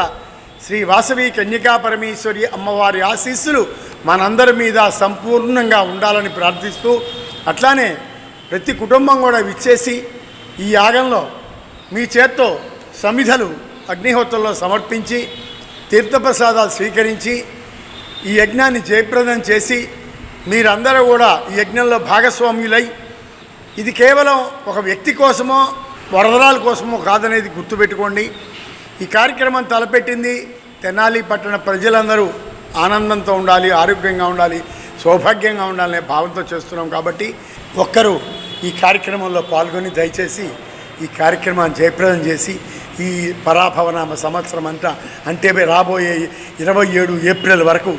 S6: శ్రీ వాసవి కన్యకా పరమేశ్వరి అమ్మవారి ఆశీస్సులు మనందరి మీద సంపూర్ణంగా ఉండాలని ప్రార్థిస్తూ, అట్లానే ప్రతి కుటుంబం కూడా విచ్చేసి ఈ యాగంలో మీ చేత్తో సమిధలు అగ్నిహోత్రంలో సమర్పించి తీర్థప్రసాదాలు స్వీకరించి ఈ యజ్ఞాన్ని జయప్రదం చేసి మీరందరూ కూడా ఈ యజ్ఞంలో భాగస్వామ్యులై ఇది కేవలం ఒక వ్యక్తి కోసమో వరదరాల కోసమో కాదనేది గుర్తుపెట్టుకోండి. ఈ కార్యక్రమం తలపెట్టింది తెనాలి పట్టణ ప్రజలందరూ ఆనందంతో ఉండాలి, ఆరోగ్యంగా ఉండాలి, సౌభాగ్యంగా ఉండాలనే భావంతో చేస్తున్నాం. కాబట్టి ఒక్కరూ ఈ కార్యక్రమంలో పాల్గొని దయచేసి ఈ కార్యక్రమాన్ని జయప్రదం చేసి ఈ పరాభవనామ సంవత్సరం అంతా అంటే రాబోయే 27 ఏప్రిల్ వరకు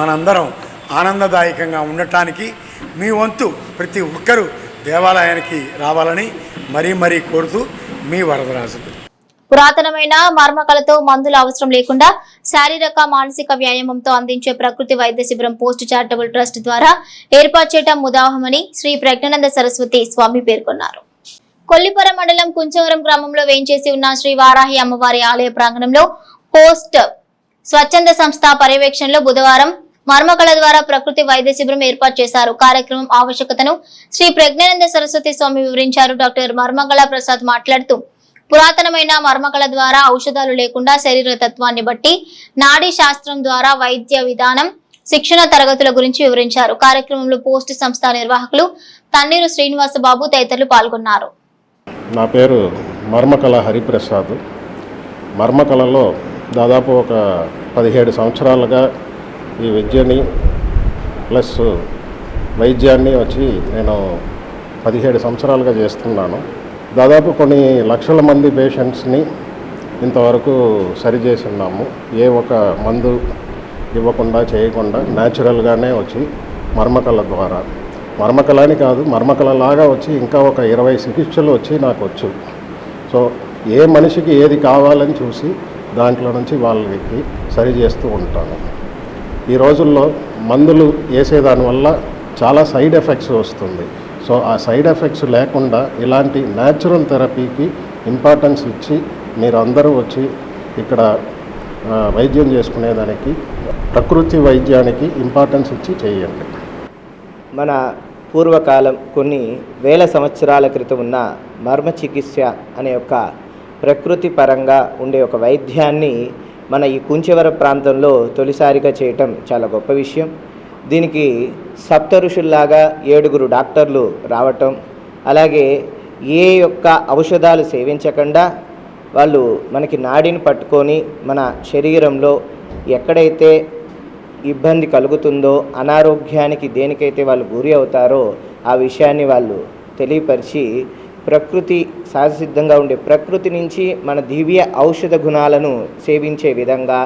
S6: మనందరం ఆనందదాయకంగా ఉండటానికి మీ వంతు ప్రతి ఒక్కరూ దేవాలయానికి రావాలని మరీ కోరుతూ మీ వరదరాజులు.
S1: పురాతనమైన మర్మకలతో మందుల అవసరం లేకుండా శారీరక మానసిక వ్యాయామంతో అందించే ప్రకృతి వైద్య శిబిరం పోస్ట్ చారిటబుల్ ట్రస్ట్ ద్వారా ఏర్పాటు చేయడం ముదావహమని శ్రీ ప్రజ్ఞానంద సరస్వతి స్వామి పేర్కొన్నారు. కొల్లిపర మండలం కుంచవరం గ్రామంలో వేంచేసి ఉన్న శ్రీ వారాహి అమ్మవారి ఆలయ ప్రాంగణంలో పోస్ట్ స్వచ్ఛంద సంస్థ పర్యవేక్షణలో బుధవారం మర్మకళ ద్వారా ప్రకృతి వైద్య శిబిరం ఏర్పాటు చేశారు. కార్యక్రమం ఆవశ్యకతను శ్రీ ప్రజ్ఞానంద సరస్వతి స్వామి వివరించారు. డాక్టర్ మర్మకళ ప్రసాద్ మాట్లాడుతూ పురాతనమైన మర్మకళ ద్వారా ఔషధాలు లేకుండా శరీర తత్వాన్ని బట్టి నాడీ శాస్త్రం ద్వారా వైద్య విధానం శిక్షణ తరగతుల గురించి వివరించారు. కార్యక్రమంలో పోస్ట్ సంస్థ నిర్వాహకులు తన్నీరు శ్రీనివాసబాబు తదితరులు పాల్గొన్నారు.
S15: నా పేరు మర్మకళ హరిప్రసాద్. మర్మకళలో దాదాపు ఒక 17 సంవత్సరాలుగా ఈ విద్యని ప్లస్ వైద్యాన్ని వచ్చి నేను 17 సంవత్సరాలుగా చేస్తున్నాను. దాదాపు కొన్ని లక్షల మంది పేషెంట్స్ని ఇంతవరకు సరిచేసి ఉన్నాము. ఏ ఒక మందు ఇవ్వకుండా చేయకుండా న్యాచురల్గానే వచ్చి మర్మకళ ద్వారా, మర్మకళని కాదు మర్మకళలాగా వచ్చి ఇంకా ఒక 20 చికిత్సలు వచ్చి నాకు వచ్చు. సో ఏ మనిషికి ఏది కావాలని చూసి దాంట్లో నుంచి వాళ్ళకి సరి చేస్తూ ఉంటాను. ఈ రోజుల్లో మందులు వేసేదానివల్ల చాలా సైడ్ ఎఫెక్ట్స్ వస్తుంది. సో ఆ సైడ్ ఎఫెక్ట్స్ లేకుండా ఇలాంటి న్యాచురల్ థెరపీకి ఇంపార్టెన్స్ ఇచ్చి మీరు అందరూ వచ్చి ఇక్కడ వైద్యం చేసుకునేదానికి ప్రకృతి వైద్యానికి ఇంపార్టెన్స్ ఇచ్చి చేయండి.
S11: మన
S16: పూర్వకాలం కొన్ని వేల సంవత్సరాల క్రితం ఉన్న మర్మ చికిత్స అనే ఒక ప్రకృతి పరంగా ఉండే ఒక వైద్యాన్ని మన ఈ కుంచెవర ప్రాంతంలో తొలిసారిగా చేయటం చాలా గొప్ప విషయం. దీనికి సప్త ఋషుల్లాగా 7 డాక్టర్లు రావటం, అలాగే ఏ యొక్క ఔషధాలు సేవించకుండా వాళ్ళు మనకి నాడిని పట్టుకొని మన శరీరంలో ఎక్కడైతే ఇబ్బంది కలుగుతుందో, అనారోగ్యానికి దేనికైతే వాళ్ళు గురి అవుతారో ఆ విషయాన్ని వాళ్ళు తెలియపరిచి ప్రకృతి సహజసిద్ధంగా ఉండే ప్రకృతి నుంచి మన దివ్య ఔషధ గుణాలను సేవించే విధంగా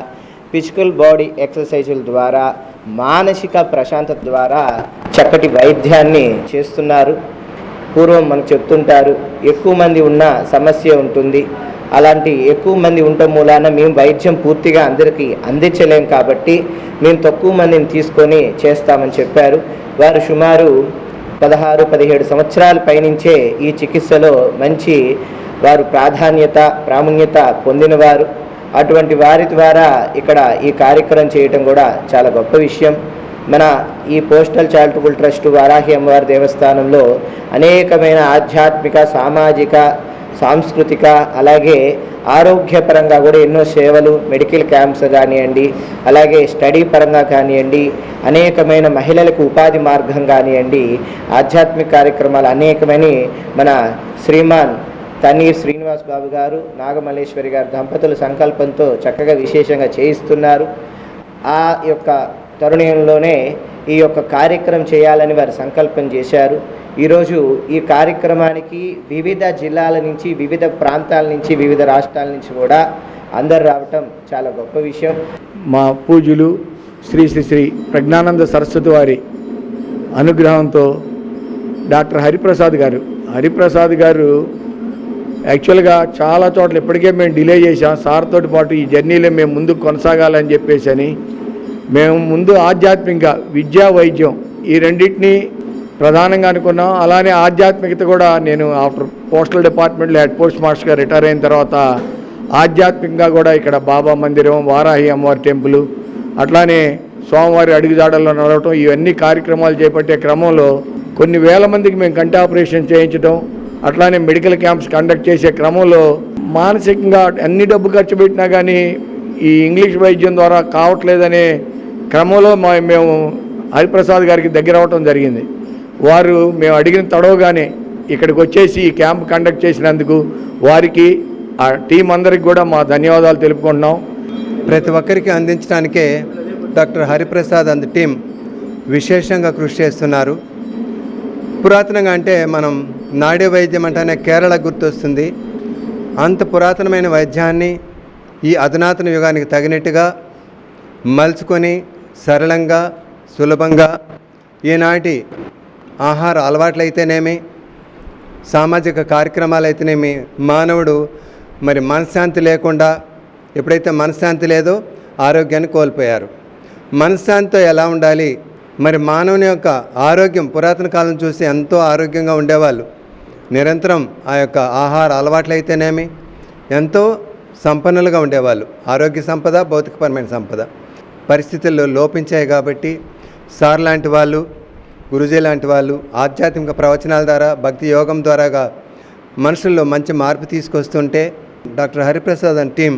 S16: ఫిజికల్ బాడీ ఎక్సర్సైజుల ద్వారా, మానసిక ప్రశాంతత ద్వారా చక్కటి వైద్యాన్ని చేస్తున్నారు. పూర్వం మనకు చెప్తుంటారు, ఎక్కువ మంది ఉన్న సమస్య ఉంటుంది, అలాంటి ఎక్కువ మంది ఉండటం మూలాన మేము వైద్యం పూర్తిగా అందరికీ అందించలేం కాబట్టి మేము తక్కువ మందిని తీసుకొని చేస్తామని చెప్పారు. వారు సుమారు 16-17 సంవత్సరాల పైనుంచే ఈ చికిత్సలో మంచి వారు ప్రాముణ్యత పొందినవారు. అటువంటి వారి ద్వారా ఇక్కడ ఈ కార్యక్రమం చేయటం కూడా చాలా గొప్ప విషయం. మన ఈ పోస్టల్ చారిటబుల్ ట్రస్ట్ వారాహి అమ్మవారి దేవస్థానంలో అనేకమైన ఆధ్యాత్మిక, సామాజిక, సాంస్కృతిక, అలాగే ఆరోగ్యపరంగా కూడా ఎన్నో సేవలు, మెడికల్ క్యాంప్స్ కానివ్వండి, అలాగే స్టడీ పరంగా కానివ్వండి, అనేకమైన మహిళలకు ఉపాధి మార్గం కానివ్వండి, ఆధ్యాత్మిక కార్యక్రమాలు అనేకమని మన శ్రీమాన్ తన్నీర్ శ్రీనివాస్ బాబు గారు, నాగమల్లేశ్వరి గారు దంపతుల సంకల్పంతో చక్కగా విశేషంగా చేయిస్తున్నారు. ఆ యొక్క తరుణంలోనే ఈ యొక్క కార్యక్రమం చేయాలని వారు సంకల్పం చేశారు. ఈరోజు ఈ కార్యక్రమానికి వివిధ జిల్లాల నుంచి, వివిధ ప్రాంతాల నుంచి, వివిధ రాష్ట్రాల నుంచి కూడా అందరు రావటం చాలా గొప్ప విషయం.
S17: మా పూజ్యులు శ్రీ శ్రీ శ్రీ ప్రజ్ఞానంద సరస్వతి వారి అనుగ్రహంతో డాక్టర్ హరిప్రసాద్ గారు యాక్చువల్గా చాలా చోట్ల ఇప్పటికే మేము డిలే చేసాం. సార్తో పాటు ఈ జర్నీలో మేము ముందుకు కొనసాగాలని చెప్పేసి అని మేము ముందు ఆధ్యాత్మిక విద్యా, వైద్యం ఈ రెండింటినీ ప్రధానంగా అనుకున్నాం. అలానే ఆధ్యాత్మికత కూడా నేను ఆఫ్టర్ పోస్టల్ డిపార్ట్మెంట్లో హెడ్ పోస్ట్ మాస్టర్గా రిటైర్ అయిన తర్వాత ఆధ్యాత్మికంగా కూడా ఇక్కడ బాబా మందిరం, వారాహి అమ్మవారి టెంపుల్, అట్లానే స్వామివారి అడుగుజాడల్లో నడవటం, ఇవన్నీ కార్యక్రమాలు చేపట్టే క్రమంలో కొన్ని వేల మందికి మేము కంటి ఆపరేషన్ చేయించడం, అట్లానే మెడికల్ క్యాంప్స్ కండక్ట్ చేసే క్రమంలో మానసికంగా అన్ని డబ్బు ఖర్చు పెట్టినా కానీ ఈ ఇంగ్లీష్ వైద్యం ద్వారా కావట్లేదనే క్రమంలో మేము హరిప్రసాద్ గారికి దగ్గర అవటం జరిగింది. వారు మేము అడిగిన తడవగానే ఇక్కడికి వచ్చేసి ఈ క్యాంప్ కండక్ట్ చేసినందుకు వారికి, ఆ టీం అందరికి కూడా మా ధన్యవాదాలు తెలుపుకుంటున్నాం.
S18: ప్రతి ఒక్కరికి అందించడానికే డాక్టర్ హరిప్రసాద్ అండ్ టీం విశేషంగా కృషి చేస్తున్నారు. పురాతనంగా అంటే మనం నాడీ వైద్యం అంటేనే కేరళ గుర్తొస్తుంది. అంత పురాతనమైన వైద్యాన్ని ఈ అధునాతన యుగానికి తగినట్టుగా మలుచుకొని సరళంగా, సులభంగా ఈనాటి ఆహార అలవాట్లయితేనేమి, సామాజిక కార్యక్రమాలు అయితేనేమి, మానవుడు మరి మనశ్శాంతి లేకుండా, ఎప్పుడైతే మనశ్శాంతి లేదో ఆరోగ్యాన్ని కోల్పోయారు. మనశ్శాంతితో ఎలా ఉండాలి, మరి మానవుని యొక్క ఆరోగ్యం పురాతన కాలం చూసి ఎంతో ఆరోగ్యంగా ఉండేవాళ్ళు. నిరంతరం ఆ యొక్క ఆహార అలవాట్లయితేనేమి ఎంతో సంపన్నులుగా ఉండేవాళ్ళు. ఆరోగ్య సంపద, భౌతికపరమైన సంపద పరిస్థితుల్లో లోపించాయి కాబట్టి సార్ లాంటి వాళ్ళు, గురుజీ లాంటి వాళ్ళు ఆధ్యాత్మిక ప్రవచనాల ద్వారా, భక్తి యోగం ద్వారాగా మనుషుల్లో మంచి మార్పు తీసుకొస్తుంటే డాక్టర్ హరిప్రసాద్ అండ్ టీం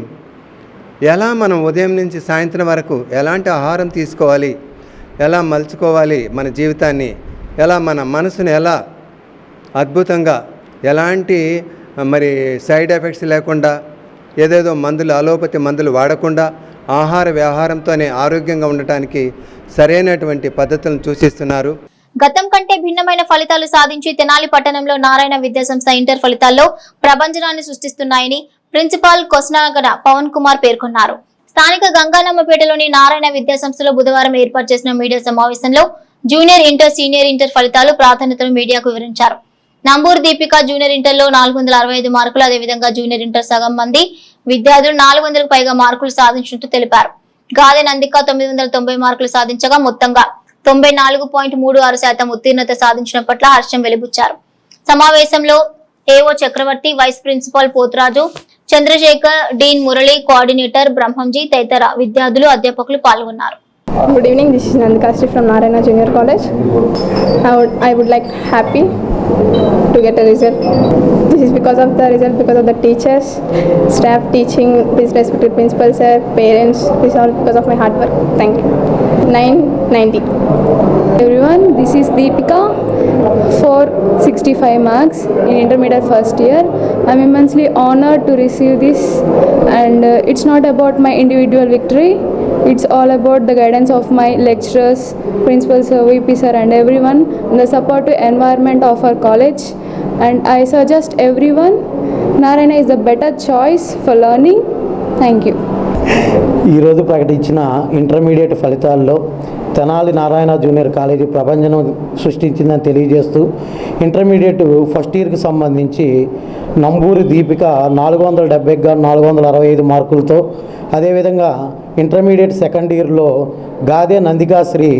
S18: ఎలా మనం ఉదయం నుంచి సాయంత్రం వరకు ఎలాంటి ఆహారం తీసుకోవాలి, ఎలా మలుచుకోవాలి మన జీవితాన్ని, ఎలా మన మనసుని ఎలా అద్భుతంగా ఎలాంటి మరి సైడ్ ఎఫెక్ట్స్ లేకుండా, ఏదేదో మందులు, అలోపతి మందులు వాడకుండా ఆహార వ్యవహారంతోనే ఆరోగ్యంగా ఉండటానికి సరైనటువంటి పద్ధతులను సూచిస్తున్నారు.
S1: గతం కంటే భిన్నమైన ఫలితాలు సాధించి తెనాలి పట్టణంలో నారాయణ విద్యాసంస్థ ఇంటర్ ఫలితాల్లో ప్రభంజనాన్ని సృష్టిస్తున్నాయని ప్రిన్సిపాల్ కొస్నాగడ పవన్ కుమార్ పేర్కొన్నారు. స్థానిక గంగాలమ్మపేటలోని నారాయణ విద్యాసంస్థలో బుధవారం ఏర్పాటు చేసిన మీడియా సమావేశంలో జూనియర్ ఇంటర్, సీనియర్ ఇంటర్ ఫలితాలు ప్రాధాన్యతను మీడియాకు వివరించారు. నంబూరు దీపిక జూనియర్ ఇంటర్లో 465 మార్కులు, అదేవిధంగా జూనియర్ ఇంటర్ సగం మంది విద్యార్థులు 400కు పైగా మార్కులు సాధించినట్టు తెలిపారు. గాదె నందిక 990 మార్కులు సాధించగా మొత్తంగా 94.36% ఉత్తీర్ణత సాధించిన పట్ల హర్షం వెలిబుచ్చారు. సమావేశంలో AO Chakravarthi, vice principal Poturaju, Chandrasekhar, dean Murali, coordinator Brahmamji తదితర విద్యార్థులు, అధ్యాపకులు పాల్గొన్నారు.
S10: Good evening, this is Nandikashri from Narayana Junior College. I would like happy to get a result. This is because of the result, because of the teachers, staff teaching, this respected principal sir, parents. This is all because of my hard work. Thank you. 990.
S19: Everyone, this is Deepika. 465 marks in intermediate first year. I'm immensely honored to receive this, and it's not about my individual victory. It's all about the guidance of my lecturers, principal sir, VP sir, and everyone, and the supportive environment of our college. And I suggest everyone, Narayana is the better choice for learning. Thank you.
S12: ఈరోజు ప్రకటించిన ఇంటర్మీడియట్ ఫలితాల్లో తెనాలి నారాయణ జూనియర్ కాలేజీ ప్రపంచం సృష్టించిందని తెలియజేస్తూ ఇంటర్మీడియట్ ఫస్ట్ ఇయర్కి సంబంధించి నంబూరి దీపిక 470కి గాను 465 మార్కులతో, అదేవిధంగా ఇంటర్మీడియట్ సెకండ్ ఇయర్లో గాదే నందికాశ్రీ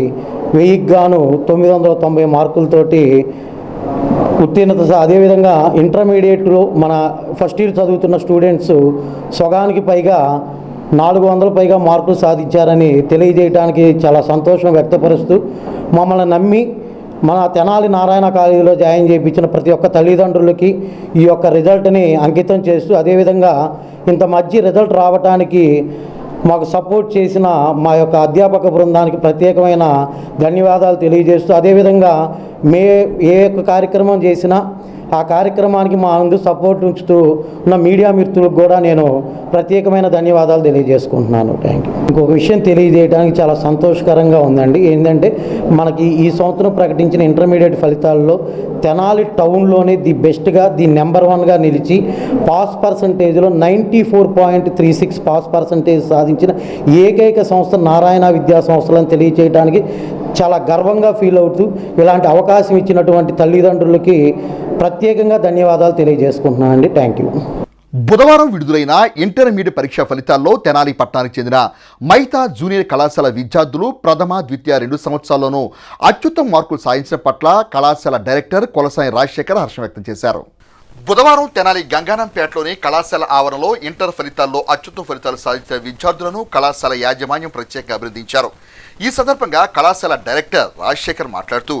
S12: 1000కి గాను 990 మార్కులతోటి ఉత్తీర్ణత. అదేవిధంగా ఇంటర్మీడియట్లో మన ఫస్ట్ ఇయర్ చదువుతున్న స్టూడెంట్స్ సగానికి పైగా 400 పైగా మార్కులు సాధించారని తెలియజేయడానికి చాలా సంతోషం వ్యక్తపరుస్తూ, మమ్మల్ని నమ్మి మన తెనాలి నారాయణ కాలేజీలో జాయిన్ చేయించిన ప్రతి ఒక్క తల్లిదండ్రులకి ఈ యొక్క రిజల్ట్ని అంకితం చేస్తూ, అదేవిధంగా ఇంత మంచి రిజల్ట్ రావడానికి మాకు సపోర్ట్ చేసిన మా యొక్క అధ్యాపక బృందానికి ప్రత్యేకమైన ధన్యవాదాలు తెలియజేస్తూ, అదేవిధంగా ఏ యొక్క కార్యక్రమం చేసినా ఆ కార్యక్రమానికి మా ముందు సపోర్ట్ ఉంచుతూ ఉన్న మీడియా మిత్రులకు కూడా నేను ప్రత్యేకమైన ధన్యవాదాలు తెలియజేసుకుంటున్నాను. Thank you. ఇంకొక విషయం తెలియజేయడానికి చాలా సంతోషకరంగా ఉందండి. ఏంటంటే మనకి ఈ సంవత్సరం ప్రకటించిన ఇంటర్మీడియట్ ఫలితాల్లో తెనాలి టౌన్లోనే ది బెస్ట్గా, ది నెంబర్ 1గా నిలిచి పాస్ పర్సంటేజ్లో 94.36 పాస్ పర్సంటేజ్ సాధించిన ఏకైక సంస్థ నారాయణ విద్యా సంస్థలను తెలియజేయడానికి చాలా గర్వంగా ఫీల్ అవుతూ ఇలాంటి అవకాశం ఇచ్చినటువంటి తల్లిదండ్రులకి ప్రత్యేకంగా ధన్యవాదాలు తెలియజేసుకుంటున్నాను అండి. Thank you.
S20: బుధవారం విడుదలైన ఇంటర్మీడియట్ పరీక్షా ఫలితాల్లో తెనాలి పట్టణానికి చెందిన మైతా జూనియర్ కళాశాల విద్యార్థులు ప్రథమ, ద్వితీయ 2 సంవత్సరాల్లోనూ అత్యుత్తమ మార్కులు సాధించిన పట్ల కళాశాల డైరెక్టర్ కొలసాని రాజశేఖర్ హర్షం వ్యక్తం చేశారు. బుధవారం తెనాలి గంగానంపేటలోని కళాశాల ఆవరణలో ఇంటర్ ఫలితాల్లో అత్యుత్తమ ఫలితాలు సాధించిన విద్యార్థులను కళాశాల యాజమాన్యం ప్రత్యేకంగా అభినందించారు. ఈ సందర్భంగా కళాశాల డైరెక్టర్ రాజశేఖర్ మాట్లాడుతూ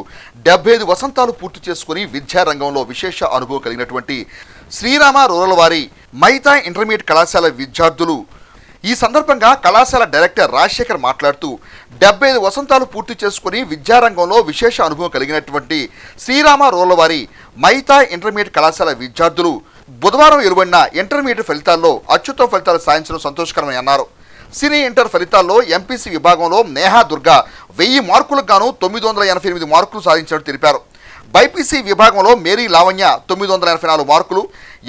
S20: 75 వసంతాలు పూర్తి చేసుకుని విద్యారంగంలో విశేష అనుభవం కలిగినటువంటి శ్రీరామ రూరల్ వారి మైతా ఇంటర్మీడియట్ కళాశాల విద్యార్థులు. ఈ సందర్భంగా కళాశాల డైరెక్టర్ రాజశేఖర్ మాట్లాడుతూ 75 వసంతాలు పూర్తి చేసుకుని విద్యారంగంలో విశేష అనుభవం కలిగినటువంటి శ్రీరామ రూరల్ వారి మైతా ఇంటర్మీడియట్ కళాశాల విద్యార్థులు బుధవారం వెలువడిన ఇంటర్మీడియట్ ఫలితాల్లో అత్యుత్తమ ఫలితాలు సాధించడం సంతోషకరమని అన్నారు. సీనియర్ ఇంటర్ ఫలితాల్లో ఎంపీసీ విభాగంలో నేహా దుర్గా 1000 మార్కులకు గాను 988 మార్కులు సాధించినట్టు తెలిపారు. బైపీసీ విభాగంలో మేరీ లావణ్య 984 మార్కులు,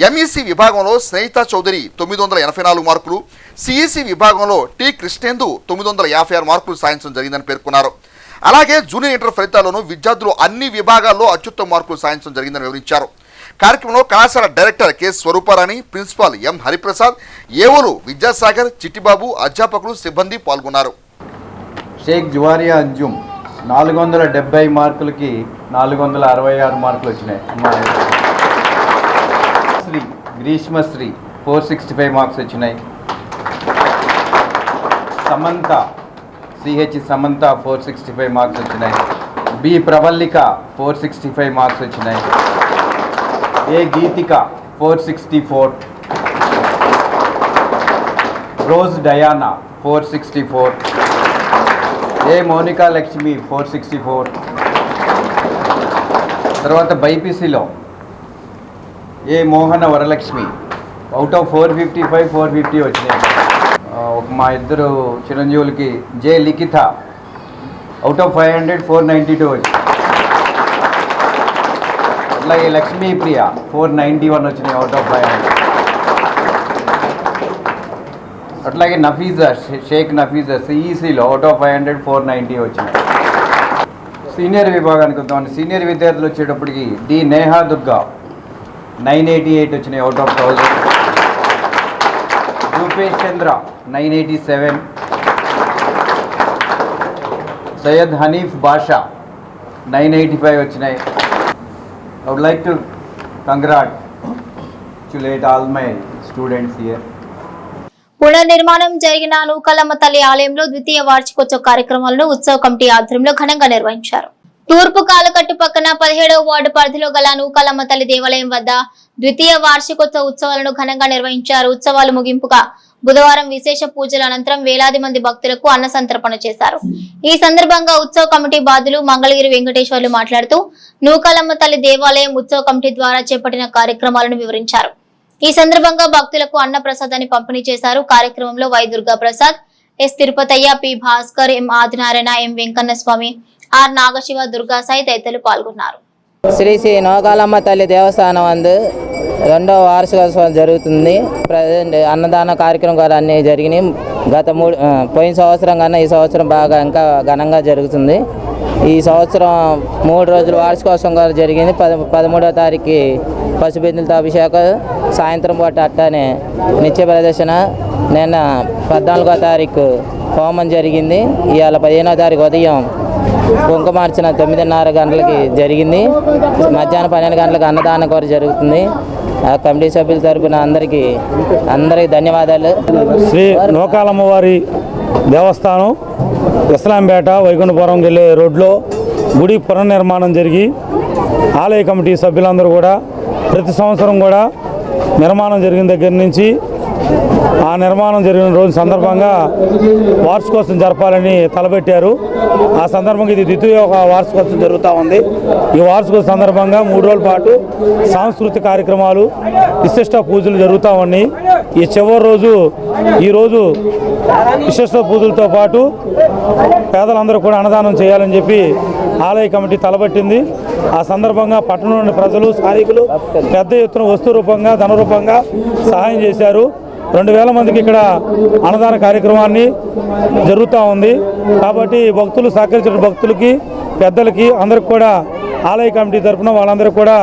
S20: ఎంఈసీ విభాగంలో స్నేహిత చౌదరి 984 మార్కులు, సిఈసీ విభాగంలో టి కృష్ణేందు 956 మార్కులు సాధించడం జరిగిందని పేర్కొన్నారు. అలాగే జూనియర్ ఇంటర్ ఫలితాల్లోనూ విద్యార్థులు అన్ని విభాగాల్లో అత్యుత్తమ మార్కులు సాధించడం జరిగిందని వివరించారు. కార్యక్రమంలో కళాశాల director K Swaruparani, principal M Hariprasad, ఏవోలు విద్యాసాగర్, చిట్టిబాబు, అధ్యాపకులు, సిబ్బంది పాల్గొన్నారు.
S21: షేక్ జువారియా అంజుమ్ 470 మార్కులకి 466 మార్కులు వచ్చినాయి. శ్రీ గ్రీష్మశ్రీ 465 మార్క్స్ వచ్చినాయి. సమంత సిహెచ్ సమంత 465 మార్క్స్ వచ్చినాయి. బి ప్రవల్లిక 465 మార్క్స్ వచ్చినాయి. ఏ గీతిక 464, రోజ్ డయానా 464, ఏ మోనికా లక్ష్మి 464. తర్వాత బైపీసీలో ఏ మోహన వరలక్ష్మి అవుట్ ఆఫ్ 455 450 వచ్చినాయి. మా ఇద్దరు చిరంజీవులకి జే లిఖిత అవుట్ ఆఫ్ 500 492 వచ్చినాయి. అట్లాగే లక్ష్మీప్రియ 491 వచ్చినాయి అవుట్ ఆఫ్ 500. అట్లాగే నఫీజా షేక్ నఫీజా సిఈసీలో అవుట్ ఆఫ్ 500 490 వచ్చినాయి. సీనియర్ విభాగానికి వద్దామని సీనియర్ విద్యార్థులు వచ్చేటప్పటికి డి నేహా దుర్గా 988 వచ్చినాయి అవుట్ ఆఫ్ 1000. రూపేష్ చంద్ర 987, సయ్యద్ హనీఫ్ బాషా 985 వచ్చినాయి. I would like to congratulate all my students here.
S1: పునర్నిర్మాణం జరిగిన నూకాలమ్మ తల్లి ఆలయంలో ద్వితీయ వార్షికోత్సవ కార్యక్రమాలను ఉత్సవ కమిటీ ఆధ్వర్యంలో ఘనంగా నిర్వహించారు. తూర్పు కాలకట్టు పక్కన 17వ వార్డు పరిధిలో గల నూకాలమ్మ తల్లి దేవాలయం వద్ద ద్వితీయ వార్షికోత్సవ ఉత్సవాలను ఘనంగా నిర్వహించారు. ఉత్సవాలు ముగింపుగా బుధవారం విశేష పూజల అనంతరం వేలాది మంది భక్తులకు అన్న సంతర్పణ చేశారు. ఈ సందర్భంగా ఉత్సవ కమిటీ బాధ్యులు మంగళగిరి వెంకటేశ్వర్లు మాట్లాడుతూ నూకాలమ్మ తల్లి దేవాలయం ఉత్సవ కమిటీ ద్వారా చేపట్టిన కార్యక్రమాలను వివరించారు. ఈ సందర్భంగా భక్తులకు అన్న ప్రసాదాన్ని పంపిణీ చేశారు. కార్యక్రమంలో Y Durga Prasad, S Tirupathaiah, P Bhaskar, M Adinarayana, M Venkanna Swamy, R Nagasiva, Durgasai తదితరులు పాల్గొన్నారు.
S2: శ్రీ శ్రీ నూకాలమ్మ తల్లి దేవస్థానం అందు 2వ వార్షికోత్సవం జరుగుతుంది. ప్రజెంట్ అన్నదాన కార్యక్రమం కూడా అన్నీ జరిగినాయి. పోయిన సంవత్సరం కన్నా ఈ సంవత్సరం బాగా ఇంకా ఘనంగా జరుగుతుంది. ఈ సంవత్సరం 3 రోజుల వార్షికోత్సవం కూడా జరిగింది. 13వ తారీఖు పశుబిందులతో అభిషేకం, సాయంత్రం పూట అట్టానే నిత్య ప్రదర్శన, నిన్న 14వ తారీఖు హోమం జరిగింది. ఇవాళ 15వ తారీఖు ఉదయం కుంకుమార్చన 9:30 గంటలకి జరిగింది. మధ్యాహ్నం 12 గంటలకు అన్నదానం కూడా జరుగుతుంది. ఆ కమిటీ సభ్యుల తరపున అందరికీ ధన్యవాదాలు.
S12: శ్రీ నూకాలమ్మ వారి దేవస్థానం ఇస్లాంపేట వైకుంఠపురం వెళ్ళే రోడ్లో గుడి పునర్నిర్మాణం జరిగి ఆలయ కమిటీ సభ్యులందరూ కూడా ప్రతి సంవత్సరం కూడా నిర్మాణం జరిగిన దగ్గర నుంచి ఆ నిర్మాణం జరిగిన రోజు సందర్భంగా వార్షికోత్సవం జరపాలని తలపెట్టారు. ఆ సందర్భంగా ఇది ద్వితీయ వార్షికోత్సవం జరుగుతూ ఉంది. ఈ వార్షికోత్సవం సందర్భంగా 3 రోజుల పాటు సాంస్కృతిక కార్యక్రమాలు, విశిష్ట పూజలు జరుగుతూ ఉన్నాయి. ఈ చివరి రోజు ఈరోజు విశిష్ట పూజలతో పాటు పేదలందరూ కూడా అన్నదానం చేయాలని చెప్పి ఆలయ కమిటీ తలపెట్టింది. ఆ సందర్భంగా పట్టణంలోని ప్రజలు, స్థానికులు పెద్ద ఎత్తున వస్తు రూపంగా, ధన రూపంగా సహాయం చేశారు. 2000 మందికి ఇక్కడ అన్నదాన కార్యక్రమాన్ని జరుగుతూ ఉంది. కాబట్టి భక్తులు సహకరించిన భక్తులకి, పెద్దలకి అందరికి కూడా ఆలయ కమిటీ తరఫున వాళ్ళందరికీ కూడా